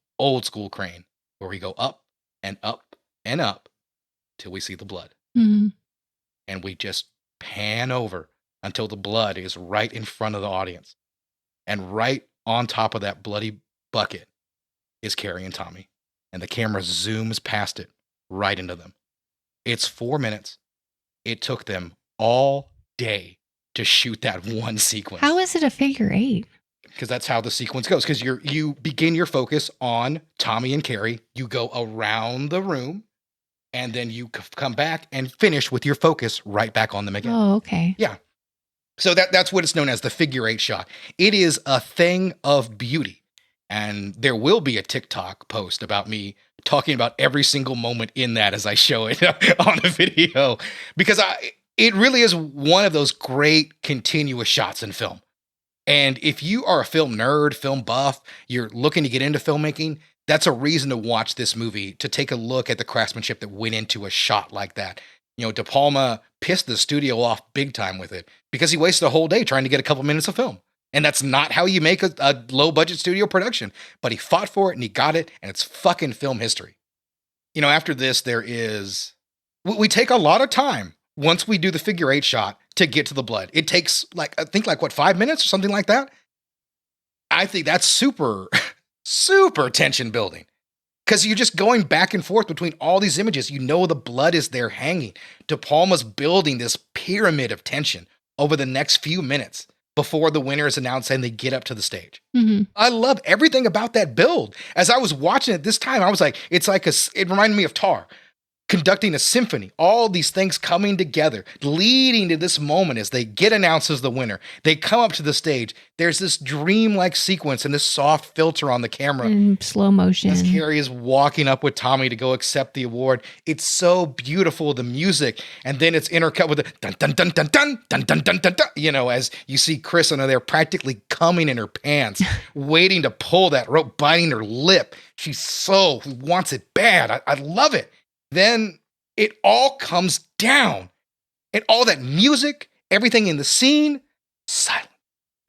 crane where we go up and up and up till we see the blood. And we just pan over until the blood is right in front of the audience. And right on top of that bloody bucket is Carrie and Tommy. And the camera zooms past it right into them. It's 4 minutes. It took them all day to shoot that one sequence. How is it a figure eight? Because that's how the sequence goes. Because you begin your focus on Tommy and Carrie. You go around the room, and then you come back and finish with your focus right back on them again. Oh, okay. Yeah. So that's what it's known as, the figure eight shot. It is a thing of beauty. And there will be a TikTok post about me talking about every single moment in that as I show it on a video. Because it really is one of those great continuous shots in film. And if you are a film nerd, film buff, you're looking to get into filmmaking, that's a reason to watch this movie, to take a look at the craftsmanship that went into a shot like that. DePalma pissed the studio off big time with it because he wasted a whole day trying to get a couple minutes of film. And that's not how you make a low-budget studio production. But he fought for it, and he got it, and it's fucking film history. After this, we take a lot of time once we do the figure eight shot to get to the blood. It takes, 5 minutes or something like that? I think that's super, super tension building. Because you're just going back and forth between all these images. You know the blood is there hanging. De Palma's building this pyramid of tension over the next few minutes before the winner is announced and they get up to the stage. Mm-hmm. I love everything about that build. As I was watching it this time, I was like, it reminded me of Tar, conducting a symphony, all these things coming together, leading to this moment as they get announced as the winner. They come up to the stage. There's this dreamlike sequence and this soft filter on the camera. In slow motion. As Carrie is walking up with Tommy to go accept the award. It's so beautiful, the music. And then it's intercut with the dun dun dun dun dun dun dun dun dun dun. You know, as you see Chris under there practically coming in her pants, waiting to pull that rope, biting her lip. She wants it bad. I love it. Then it all comes down. And all that music, everything in the scene, silent.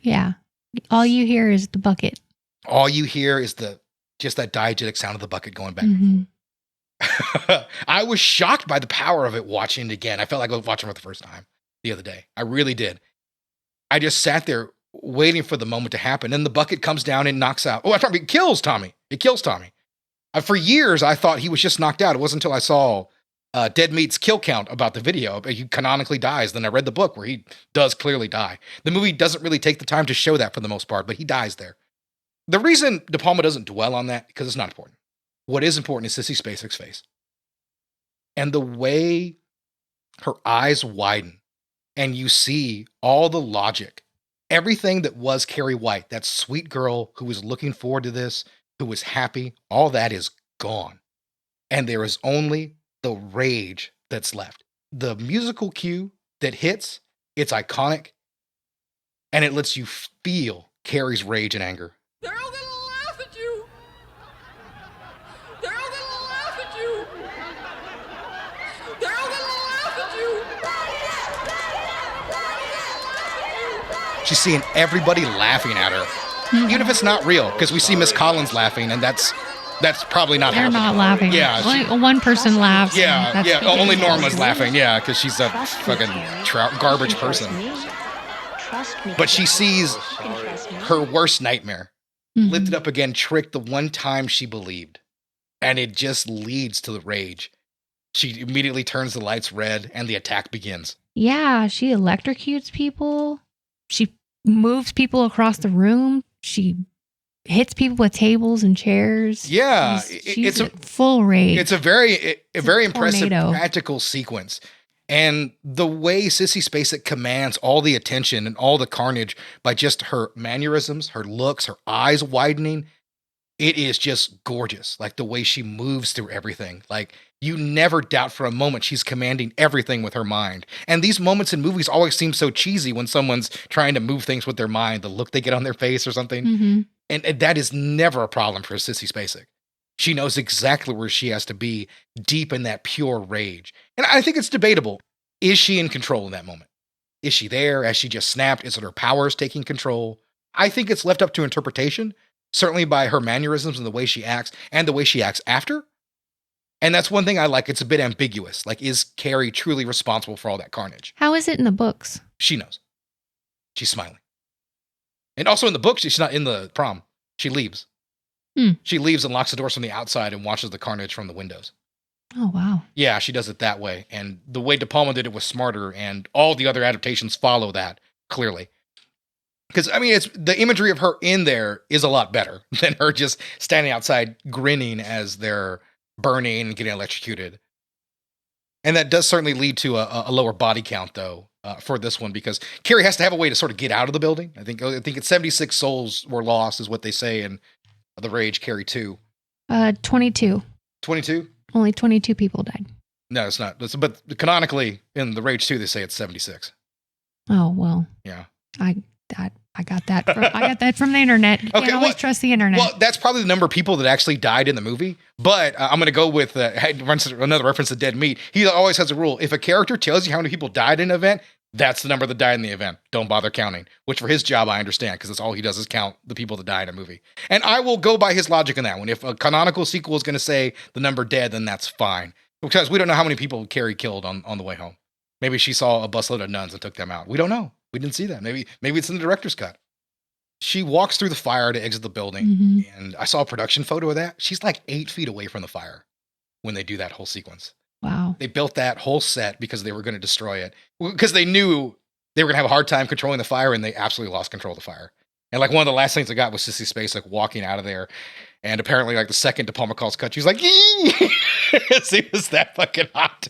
Yeah. All you hear is the bucket. All you hear is just that diegetic sound of the bucket going back. Mm-hmm. I was shocked by the power of it watching it again. I felt like I was watching it for the first time the other day. I really did. I just sat there waiting for the moment to happen. And the bucket comes down and knocks out. It kills Tommy. It kills Tommy. For years, I thought he was just knocked out. It wasn't until I saw Dead Meat's kill count about the video. He canonically dies. Then I read the book where he does clearly die. The movie doesn't really take the time to show that for the most part, but he dies there. The reason De Palma doesn't dwell on that, because it's not important. What is important is Sissy Spacek's face. And the way her eyes widen and you see all the logic, everything that was Carrie White, that sweet girl who was looking forward to this, who was happy, all that is gone. And there is only the rage that's left. The musical cue that hits, it's iconic, and it lets you feel Carrie's rage and anger. They're all gonna laugh at you. They're all gonna laugh at you. They're all gonna laugh at you. She's seeing everybody laughing at her. Even if it's not real, because we see Miss Collins laughing, and that's probably not happening. They're not laughing. Yeah. Only one person laughs. Yeah. Only Norma's laughing. Yeah, because she's a fucking garbage person. But she sees her worst nightmare lifted up again, tricked the one time she believed. And it just leads to the rage. She immediately turns the lights red, and the attack begins. Yeah, she electrocutes people. She moves people across the room. She hits people with tables and chairs. Yeah, she's a full rage. It's a very impressive tornado. practical sequence. And the way Sissy Spacek commands all the attention and all the carnage by just her mannerisms, her looks, her eyes widening, it is just gorgeous. Like the way she moves through everything. Like you never doubt for a moment she's commanding everything with her mind. And these moments in movies always seem so cheesy when someone's trying to move things with their mind, the look they get on their face or something. Mm-hmm. And that is never a problem for Sissy Spacek. She knows exactly where she has to be, deep in that pure rage. And I think it's debatable. Is she in control in that moment? Is she there? Has she just snapped? Is it her powers taking control? I think it's left up to interpretation, certainly by her mannerisms and the way she acts and the way she acts after. And that's one thing I like. It's a bit ambiguous. Like, is Carrie truly responsible for all that carnage? How is it in the books? She knows. She's smiling. And also in the book, she's not in the prom. She leaves. She leaves and locks the doors from the outside and watches the carnage from the windows. Oh, wow. Yeah, she does it that way. And the way De Palma did it was smarter, and all the other adaptations follow that, clearly. Because, I mean, it's the imagery of her in there is a lot better than her just standing outside grinning as they're burning and getting electrocuted. And that does certainly lead to a lower body count, though, for this one, because Carrie has to have a way to sort of get out of the building. I think it's 76 souls were lost, is what they say in the Rage Carrie 2. 22. 22? Only 22 people died. No, it's not. But canonically, in the Rage 2, they say it's 76. Oh, well. Yeah. I got that from the internet. You can't always trust the internet. Well, that's probably the number of people that actually died in the movie. But I'm going to go with another reference to Dead Meat. He always has a rule. If a character tells you how many people died in an event, that's the number that died in the event. Don't bother counting. Which for his job, I understand, because that's all he does is count the people that die in a movie. And I will go by his logic on that one. If a canonical sequel is going to say the number dead, then that's fine. Because we don't know how many people Carrie killed on the way home. Maybe she saw a busload of nuns and took them out. We don't know. We didn't see that. Maybe it's in the director's cut. She walks through the fire to exit the building, Mhm. and I saw a production photo of that. She's like 8 feet away from the fire when they do that whole sequence. Wow. They built that whole set because they were going to destroy it, because they knew they were going to have a hard time controlling the fire, and they absolutely lost control of the fire. And like one of the last things I got was Sissy Spacek like walking out of there, and apparently like the second DePalma calls cut, she's like, "Yee!" It was that fucking hot.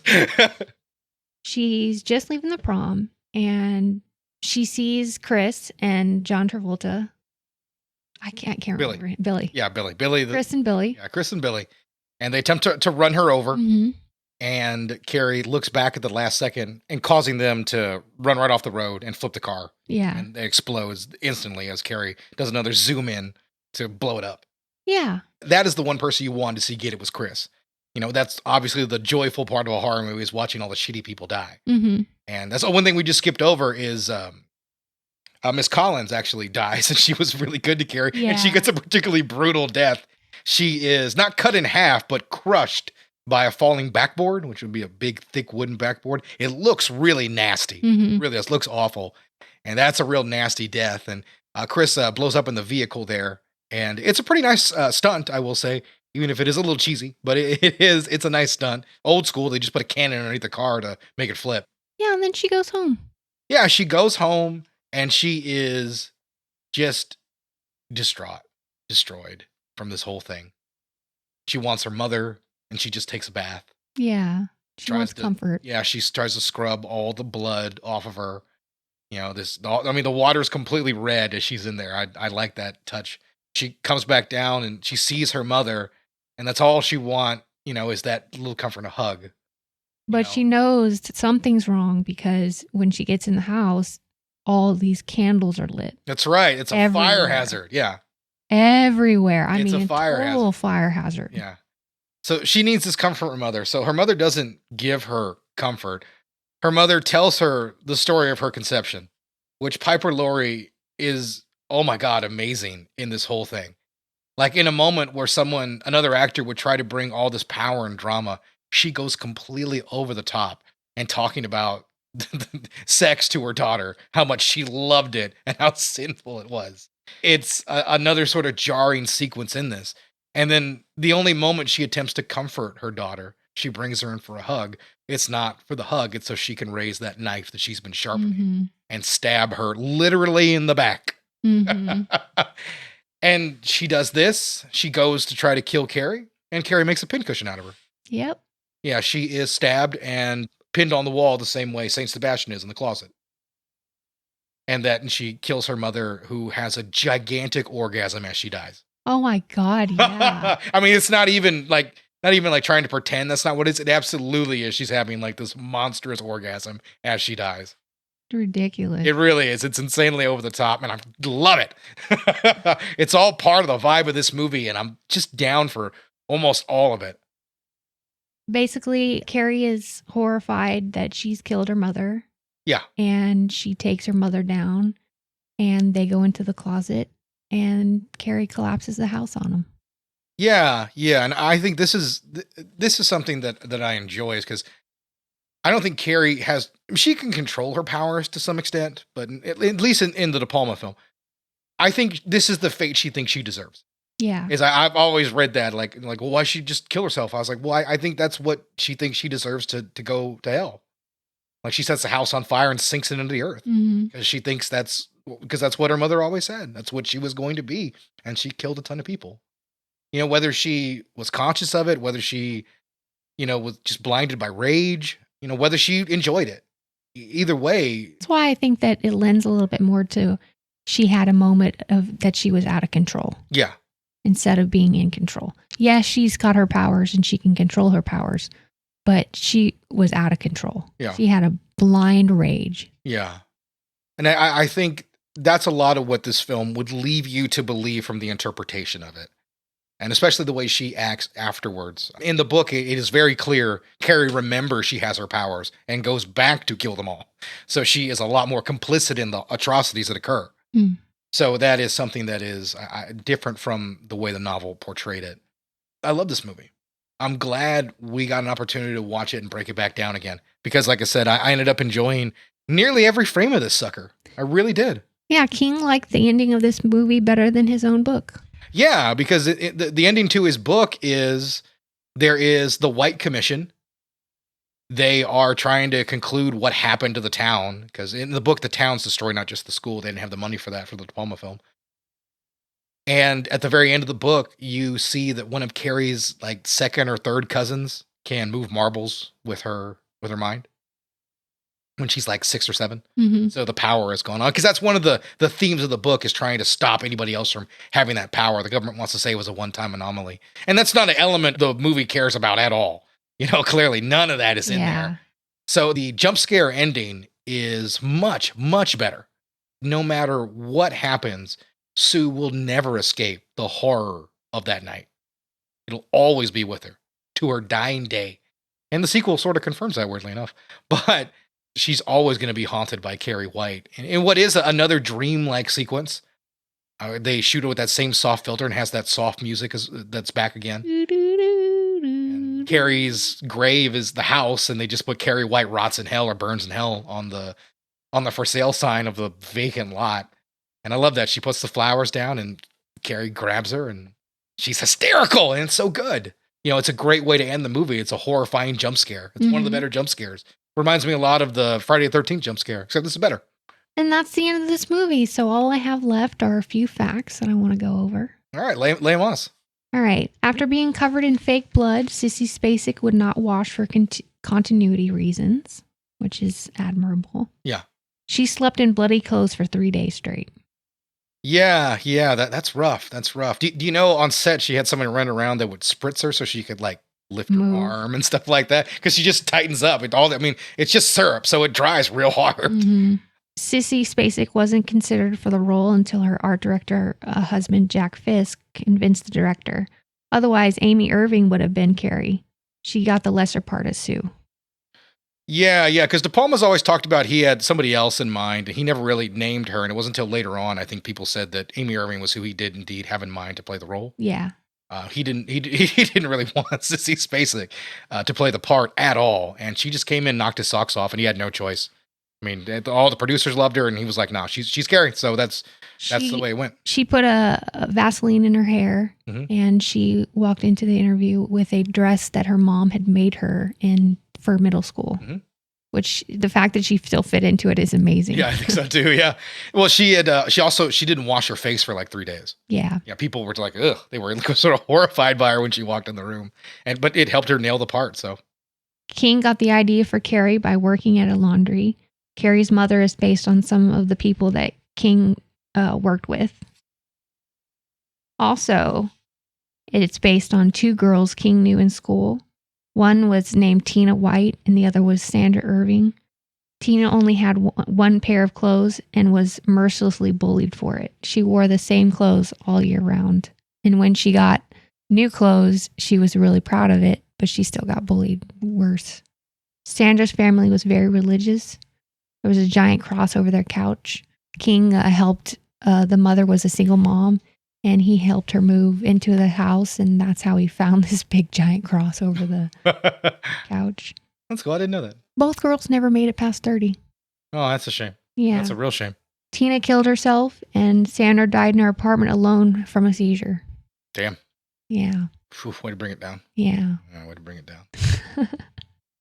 She's just leaving the prom and she sees Chris and John Travolta. I can't Billy. remember. Billy. Yeah, Billy. Chris and Billy. Yeah, Chris and Billy. And they attempt to run her over. Mhm. And Carrie looks back at the last second and causing them to run right off the road and flip the car. Yeah. And it explodes instantly as Carrie does another zoom in to blow it up. Yeah. That is the one person you wanted to see get it was Chris. You know, that's obviously the joyful part of a horror movie is watching all the shitty people die. Mm-hmm. And that's the one thing we just skipped over is Miss Collins actually dies, and she was really good to Carrie. Yeah. And she gets a particularly brutal death. She is not cut in half, but crushed by a falling backboard, which would be a big, thick wooden backboard. It looks really nasty. Mm-hmm. Really does. Looks awful. And that's a real nasty death. And Chris blows up in the vehicle there. And it's a pretty nice stunt, I will say, even if it is a little cheesy. But it's a nice stunt. Old school. They just put a cannon underneath the car to make it flip. Yeah, and then she goes home. Yeah, she goes home, and she is just distraught, destroyed from this whole thing. She wants her mother, and she just takes a bath. Yeah. She wants comfort. Yeah, she tries to scrub all the blood off of her. You know, the water's completely red as she's in there. I like that touch. She comes back down, and she sees her mother, and that's all she wants, is that little comfort and a hug. But she knows something's wrong because when she gets in the house, all these candles are lit. That's right. It's a fire hazard. Yeah. Everywhere. I mean, a total fire hazard. Yeah. So she needs this comfort from her mother. So her mother doesn't give her comfort. Her mother tells her the story of her conception, which Piper Laurie is, oh my God, amazing in this whole thing. Like in a moment where another actor would try to bring all this power and drama, she goes completely over the top and talking about sex to her daughter, how much she loved it and how sinful it was. It's another sort of jarring sequence in this. And then the only moment she attempts to comfort her daughter, she brings her in for a hug. It's not for the hug. It's so she can raise that knife that she's been sharpening and stab her literally in the back. Mm-hmm. And she does this. She goes to try to kill Carrie, and Carrie makes a pincushion out of her. Yep. Yeah, she is stabbed and pinned on the wall the same way St. Sebastian is in the closet. And she kills her mother, who has a gigantic orgasm as she dies. Oh my God, yeah. I mean, it's not even like trying to pretend that's not what it is. It absolutely is. She's having like this monstrous orgasm as she dies. Ridiculous. It really is. It's insanely over the top, and I love it. It's all part of the vibe of this movie, and I'm just down for almost all of it. Basically, Carrie is horrified that she's killed her mother. Yeah. And she takes her mother down, and they go into the closet, and Carrie collapses the house on them. Yeah, and I think this is something that I enjoy, is because I don't think Carrie she can control her powers to some extent, but at least in the De Palma film, I think this is the fate she thinks she deserves. Yeah. I've always read that, like, well, why she just kill herself? I was like, well, I think that's what she thinks she deserves to go to hell. Like, she sets the house on fire and sinks it into the earth because she thinks that's what her mother always said. That's what she was going to be, and she killed a ton of people. You know, whether she was conscious of it, whether she, was just blinded by rage, whether she enjoyed it. Either way. That's why I think that it lends a little bit more to she had a moment of that she was out of control. Yeah. Instead of being in control. Yes, she's got her powers and she can control her powers, but she was out of control. Yeah. She had a blind rage. Yeah. And I think that's a lot of what this film would leave you to believe from the interpretation of it. And especially the way she acts afterwards. In the book, it is very clear Carrie remembers she has her powers and goes back to kill them all. So she is a lot more complicit in the atrocities that occur. So that is something that is different from the way the novel portrayed it. I love this movie. I'm glad we got an opportunity to watch it and break it back down again. Because like I said, I ended up enjoying nearly every frame of this sucker. I really did. Yeah, King liked the ending of this movie better than his own book. Yeah, because the ending to his book is there is the White Commission. They are trying to conclude what happened to the town, because in the book, the town's destroyed, not just the school. They didn't have the money for that for the DePalma film. And at the very end of the book, you see that one of Carrie's like second or third cousins can move marbles with her mind when she's like 6 or 7. Mm-hmm. So the power is going on, because that's one of the themes of the book, is trying to stop anybody else from having that power. The government wants to say it was a one-time anomaly, and that's not an element the movie cares about at all. Clearly none of that is in there. So the jump scare ending is much, much better. No matter what happens, Sue will never escape the horror of that night. It'll always be with her to her dying day. And the sequel sort of confirms that, weirdly enough. But she's always going to be haunted by Carrie White. And what is another dream-like sequence, they shoot it with that same soft filter and has that soft music that's back again. And Carrie's grave is the house, and they just put Carrie White rots in hell or burns in hell on the for sale sign of the vacant lot. And I love that. She puts the flowers down and Carrie grabs her and she's hysterical, and it's so good. It's a great way to end the movie. It's a horrifying jump scare. It's one of the better jump scares. Reminds me a lot of the Friday the 13th jump scare, except this is better. And that's the end of this movie. So all I have left are a few facts that I want to go over. All right, lay them on us. All right. After being covered in fake blood, Sissy Spacek would not wash for continuity reasons, which is admirable. Yeah. She slept in bloody clothes for 3 days straight. Yeah, that's rough. That's rough. Do you know on set she had someone run around that would spritz her so she could like lift her arm and stuff like that? Because she just tightens up. It's just syrup, so it dries real hard. Mm-hmm. Sissy Spacek wasn't considered for the role until her art director husband, Jack Fisk, convinced the director. Otherwise, Amy Irving would have been Carrie. She got the lesser part as Sue. Yeah, because De Palma's always talked about he had somebody else in mind, and he never really named her, and it wasn't until later on, I think people said that Amy Irving was who he did indeed have in mind to play the role. Yeah. He didn't really want Sissy Spacek to play the part at all, and she just came in, knocked his socks off, and he had no choice. I mean, all the producers loved her, and he was like, "No, she's Carrie." So that's the way it went. She put a Vaseline in her hair, and she walked into the interview with a dress that her mom had made her for middle school. Which the fact that she still fit into it is amazing. Yeah, I think so too. Yeah. Well, she didn't wash her face for like 3 days. Yeah. Yeah. People were like, ugh, they were sort of horrified by her when she walked in the room, but it helped her nail the part. So King got the idea for Carrie by working at a laundry. Carrie's mother is based on some of the people that King worked with. Also, it's based on 2 girls King knew in school. One was named Tina White and the other was Sandra Irving. Tina only had one pair of clothes and was mercilessly bullied for it. She wore the same clothes all year round. And when she got new clothes, she was really proud of it, but she still got bullied worse. Sandra's family was very religious. There was a giant cross over their couch. King helped, the mother was a single mom, and he helped her move into the house, and that's how he found this big giant cross over the couch. That's cool. I didn't know that. Both girls never made it past 30. Oh, that's a shame. Yeah. That's a real shame. Tina killed herself, and Sandra died in her apartment alone from a seizure. Damn. Yeah. Whew, way to bring it down. Yeah. Way to bring it down.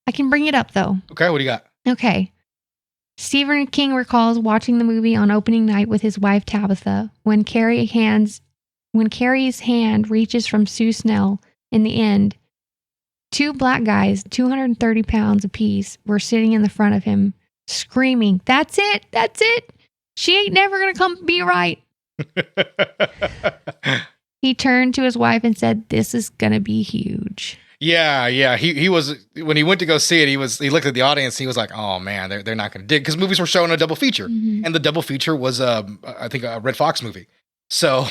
I can bring it up, though. Okay, what do you got? Okay. Stephen King recalls watching the movie on opening night with his wife, Tabitha, when Carrie's hand reaches from Sue Snell in the end. 2 black guys, 230 pounds apiece, were sitting in the front of him, screaming, "That's it! That's it! She ain't never gonna come be right." He turned to his wife and said, "This is gonna be huge." Yeah. He was, when he went to go see it, he looked at the audience. And he was like, "Oh man, they're not going to dig," because movies were showing a double feature, and the double feature was I think a Red Fox movie. So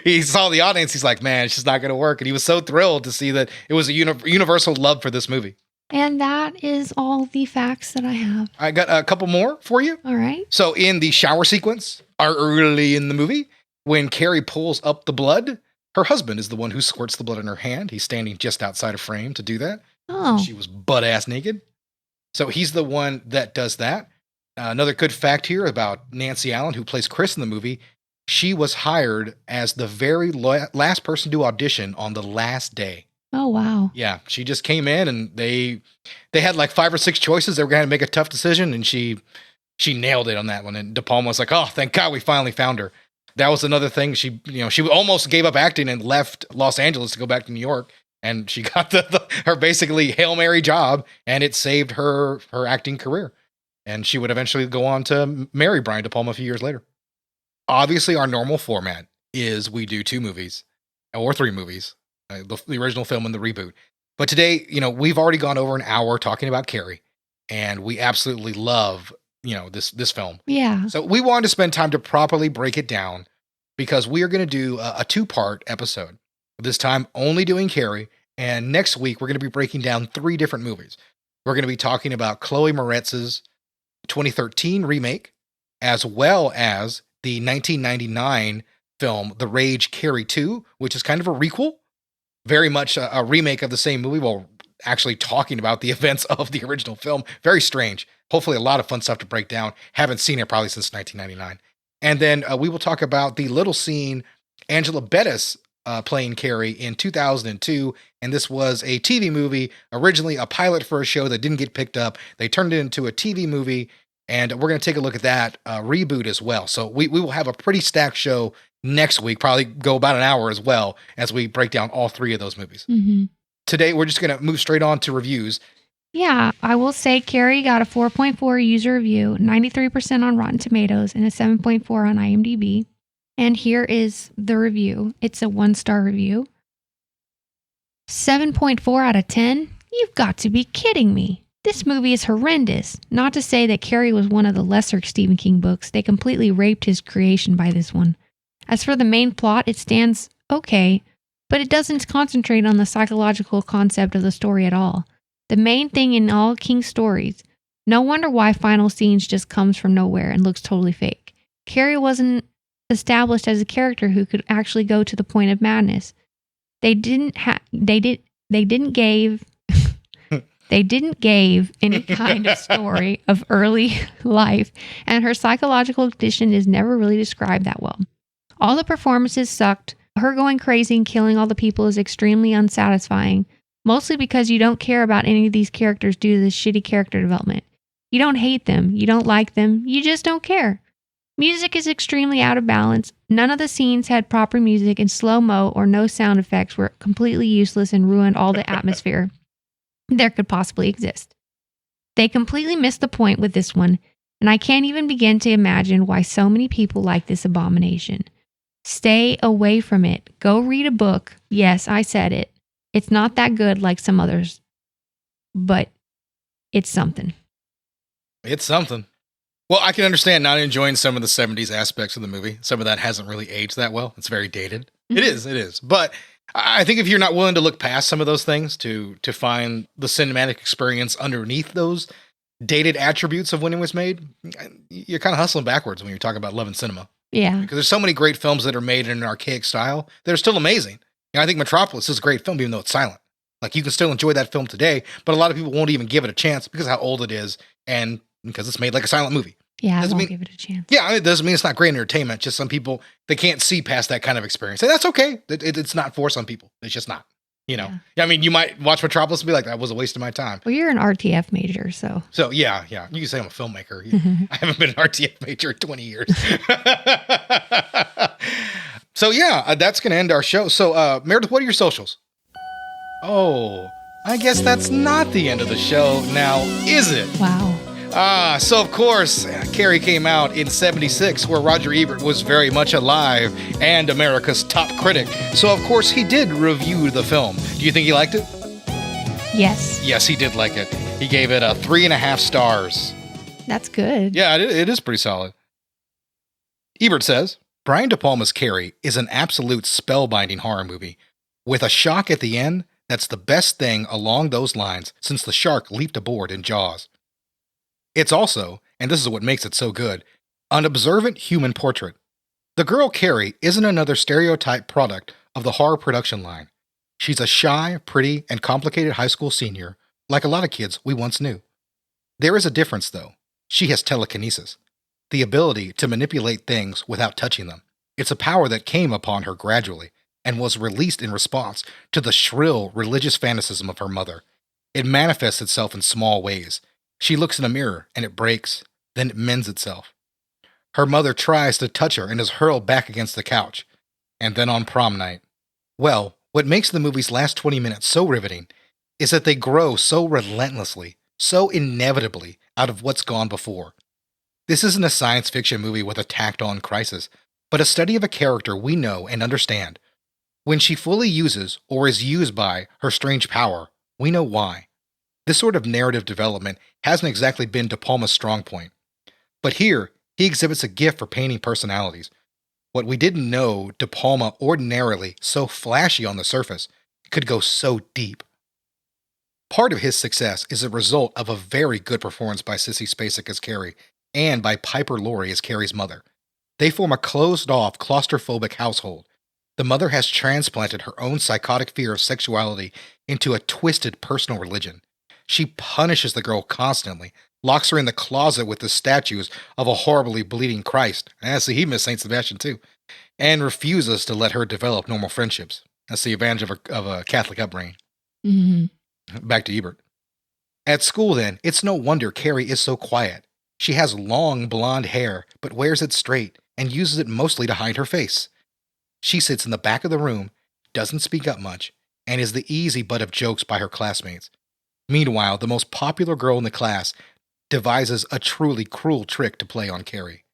he saw the audience. He's like, "Man, it's just not going to work," and he was so thrilled to see that it was a universal love for this movie. And that is all the facts that I have. I got a couple more for you. All right. So in the shower sequence, early in the movie, when Carrie pulls up the blood, her husband is the one who squirts the blood in her hand. He's standing just outside of frame to do that. Oh. She was butt-ass naked. So he's the one that does that. Another good fact here about Nancy Allen, who plays Chris in the movie. She was hired as the very last person to audition on the last day. Oh, wow. Yeah, she just came in and they had like 5 or 6 choices. They were going to make a tough decision, and she nailed it on that one. And DePalma was like, "Oh, thank God we finally found her." That was another thing. She almost gave up acting and left Los Angeles to go back to New York, and she got her basically Hail Mary job, and it saved her acting career. And she would eventually go on to marry Brian DePalma a few years later. Obviously, our normal format is we do 2 movies or 3 movies, the original film and the reboot. But today, we've already gone over an hour talking about Carrie, and we absolutely love, this film. Yeah. So we wanted to spend time to properly break it down because we are going to do a 2-part episode. This time only doing Carrie, and next week we're going to be breaking down 3 different movies. We're going to be talking about Chloe Moretz's 2013 remake, as well as the 1999 film, The Rage Carrie 2, which is kind of a requel, very much a remake of the same movie, while actually talking about the events of the original film. Very strange. Hopefully a lot of fun stuff to break down. Haven't seen it probably since 1999. And then we will talk about the little scene Angela Bettis playing Carrie in 2002. And this was a TV movie, originally a pilot for a show that didn't get picked up. They turned it into a TV movie, and we're going to take a look at that reboot as well. So we will have a pretty stacked show next week, probably go about an hour as well, as we break down all 3 of those movies. Mm-hmm. Today, we're just going to move straight on to reviews. Yeah, I will say Carrie got a 4.4 user review, 93% on Rotten Tomatoes, and a 7.4 on IMDb. And here is the review. It's a 1-star review. 7.4 out of 10? You've got to be kidding me. This movie is horrendous. Not to say that Carrie was one of the lesser Stephen King books. They completely raped his creation by this one. As for the main plot, it stands okay, but it doesn't concentrate on the psychological concept of the story at all. The main thing in all King's stories. No wonder why final scenes just comes from nowhere and looks totally fake. Carrie wasn't established as a character who could actually go to the point of madness. They didn't gave any kind of story of early life, and her psychological condition is never really described that well. All the performances sucked. Her going crazy and killing all the people is extremely unsatisfying, mostly because you don't care about any of these characters due to this shitty character development. You don't hate them, you don't like them, you just don't care. Music is extremely out of balance. None of the scenes had proper music, and slow-mo or no sound effects were completely useless and ruined all the atmosphere there could possibly exist. They completely missed the point with this one, and I can't even begin to imagine why so many people like this abomination. Stay away from it. Go read a book. Yes, I said it. It's not that good like some others, but it's something. It's something. Well, I can understand not enjoying some of the 70s aspects of the movie. Some of that hasn't really aged that well. It's very dated. Mm-hmm. It is. But I think if you're not willing to look past some of those things to find the cinematic experience underneath those dated attributes of when it was made, you're kind of hustling backwards when you're talking about loving cinema. Yeah. Because there's so many great films that are made in an archaic style that are still amazing. I think Metropolis is a great film, even though it's silent. Like, you can still enjoy that film today, but a lot of people won't even give it a chance because of how old it is and because it's made like a silent movie. Yeah, I won't give it a chance. Yeah, it doesn't mean it's not great entertainment. Just some people, they can't see past that kind of experience. And that's okay. It's not for some people. It's just not. Yeah. I mean, you might watch Metropolis and be like, that was a waste of my time. Well, you're an RTF major, so. So, yeah. You can say I'm a filmmaker. I haven't been an RTF major in 20 years. So, yeah, that's going to end our show. So, Meredith, what are your socials? Oh, I guess that's not the end of the show now, is it? Wow. So of course, Carrie came out in 76, where Roger Ebert was very much alive and America's top critic. So of course, he did review the film. Do you think he liked it? Yes. Yes, he did like it. He gave it 3.5 stars. That's good. Yeah, it is pretty solid. Ebert says, Brian De Palma's Carrie is an absolute spellbinding horror movie, with a shock at the end that's the best thing along those lines since the shark leaped aboard in Jaws. It's also, and this is what makes it so good, an observant human portrait. The girl Carrie isn't another stereotype product of the horror production line. She's a shy, pretty, and complicated high school senior, like a lot of kids we once knew. There is a difference, though. She has telekinesis, the ability to manipulate things without touching them. It's a power that came upon her gradually and was released in response to the shrill religious fanaticism of her mother. It manifests itself in small ways. She looks in a mirror and it breaks, then it mends itself. Her mother tries to touch her and is hurled back against the couch. And then on prom night. Well, what makes the movie's last 20 minutes so riveting is that they grow so relentlessly, so inevitably out of what's gone before. This isn't a science fiction movie with a tacked-on crisis, but a study of a character we know and understand. When she fully uses, or is used by, her strange power, we know why. This sort of narrative development hasn't exactly been DePalma's strong point. But here, he exhibits a gift for painting personalities. What we didn't know De Palma, ordinarily so flashy on the surface, could go so deep. Part of his success is a result of a very good performance by Sissy Spacek as Carrie and by Piper Laurie as Carrie's mother. They form a closed-off, claustrophobic household. The mother has transplanted her own psychotic fear of sexuality into a twisted personal religion. She punishes the girl constantly, locks her in the closet with the statues of a horribly bleeding Christ. See, he missed St. Sebastian too. And refuses to let her develop normal friendships. That's the advantage of a Catholic upbringing. Mm-hmm. Back to Ebert. At school then, it's no wonder Carrie is so quiet. She has long blonde hair, but wears it straight and uses it mostly to hide her face. She sits in the back of the room, doesn't speak up much, and is the easy butt of jokes by her classmates. Meanwhile, the most popular girl in the class devises a truly cruel trick to play on Carrie.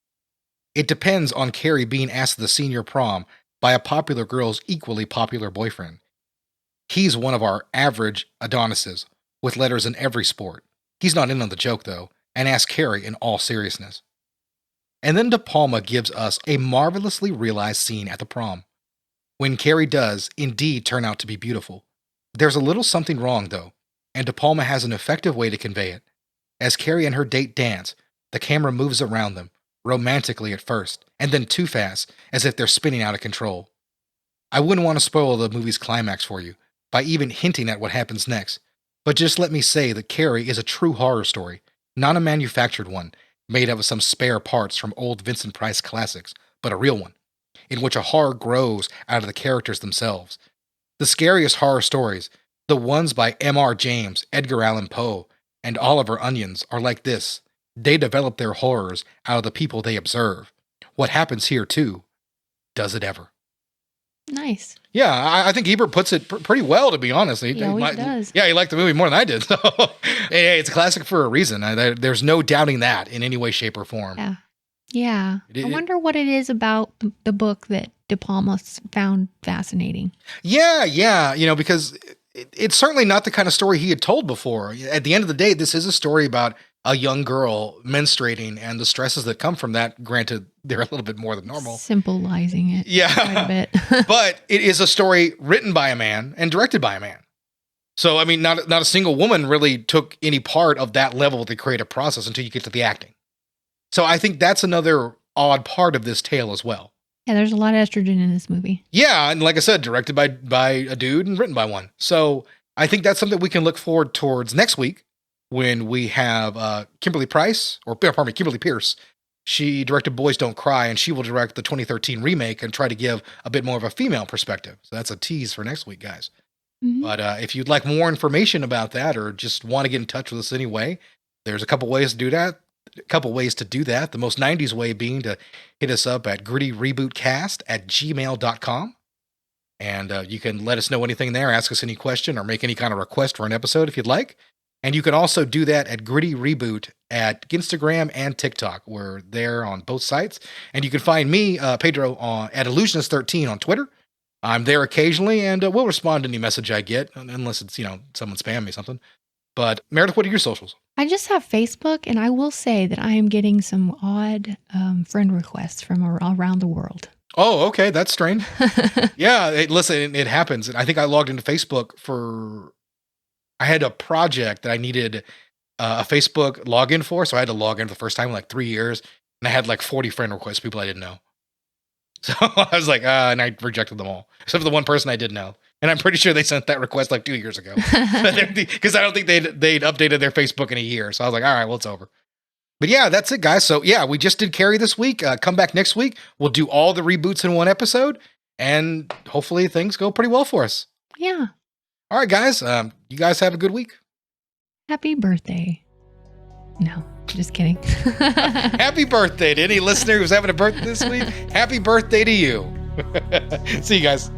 It depends on Carrie being asked to the senior prom by a popular girl's equally popular boyfriend. He's one of our average Adonises, with letters in every sport. He's not in on the joke, though, and asks Carrie in all seriousness. And then De Palma gives us a marvelously realized scene at the prom, when Carrie does indeed turn out to be beautiful. There's a little something wrong, though, and De Palma has an effective way to convey it. As Carrie and her date dance, the camera moves around them, romantically at first, and then too fast, as if they're spinning out of control. I wouldn't want to spoil the movie's climax for you, by even hinting at what happens next, but just let me say that Carrie is a true horror story, not a manufactured one, made up of some spare parts from old Vincent Price classics, but a real one, in which a horror grows out of the characters themselves. The scariest horror stories, the ones by M.R. James, Edgar Allan Poe, and Oliver Onions, are like this. They develop their horrors out of the people they observe. What happens here, too? Does it ever? Nice. Yeah, I think Ebert puts it pretty well, to be honest. He always does. Yeah, he liked the movie more than I did. So, hey, it's a classic for a reason. There's no doubting that in any way, shape, or form. Yeah. Yeah. I wonder what it is about the book that De Palma found fascinating. Yeah. Because it's certainly not the kind of story he had told before. At the end of the day, this is a story about a young girl menstruating and the stresses that come from that. Granted, they're a little bit more than normal. Symbolizing it quite a bit. But it is a story written by a man and directed by a man. So, I mean, not a single woman really took any part of that level of the creative process until you get to the acting. So I think that's another odd part of this tale as well. Yeah, there's a lot of estrogen in this movie. Yeah, and like I said, directed by a dude and written by one. So I think that's something we can look forward towards next week when we have Kimberly Pierce. She directed Boys Don't Cry, and she will direct the 2013 remake and try to give a bit more of a female perspective. So that's a tease for next week, guys. Mm-hmm. But if you'd like more information about that or just want to get in touch with us anyway, there's a couple ways to do that. The most 90s way being to hit us up at gritty.rebootcast@gmail.com. And you can let us know anything there, ask us any question, or make any kind of request for an episode if you'd like. And you can also do that at Gritty Reboot at Instagram and TikTok. We're there on both sites. And you can find me, Pedro, at Illusionist13 on Twitter. I'm there occasionally, and we'll respond to any message I get, unless it's, someone spam me something. But Meredith, what are your socials? I just have Facebook, and I will say that I am getting some odd friend requests from around the world. Oh, okay. That's strange. Yeah, listen, it happens. I think I logged into Facebook I had a project that I needed a Facebook login for, so I had to log in for the first time in like 3 years, and I had like 40 friend requests, people I didn't know. So I was like, and I rejected them all, except for the one person I did know. And I'm pretty sure they sent that request like 2 years ago. Because I don't think they'd updated their Facebook in a year. So I was like, all right, well, it's over. But yeah, that's it, guys. So yeah, we just did Carrie this week. Come back next week. We'll do all the reboots in one episode, and hopefully things go pretty well for us. Yeah. All right, guys. You guys have a good week. Happy birthday. No, just kidding. Happy birthday to any listener who's having a birthday this week. Happy birthday to you. See you guys.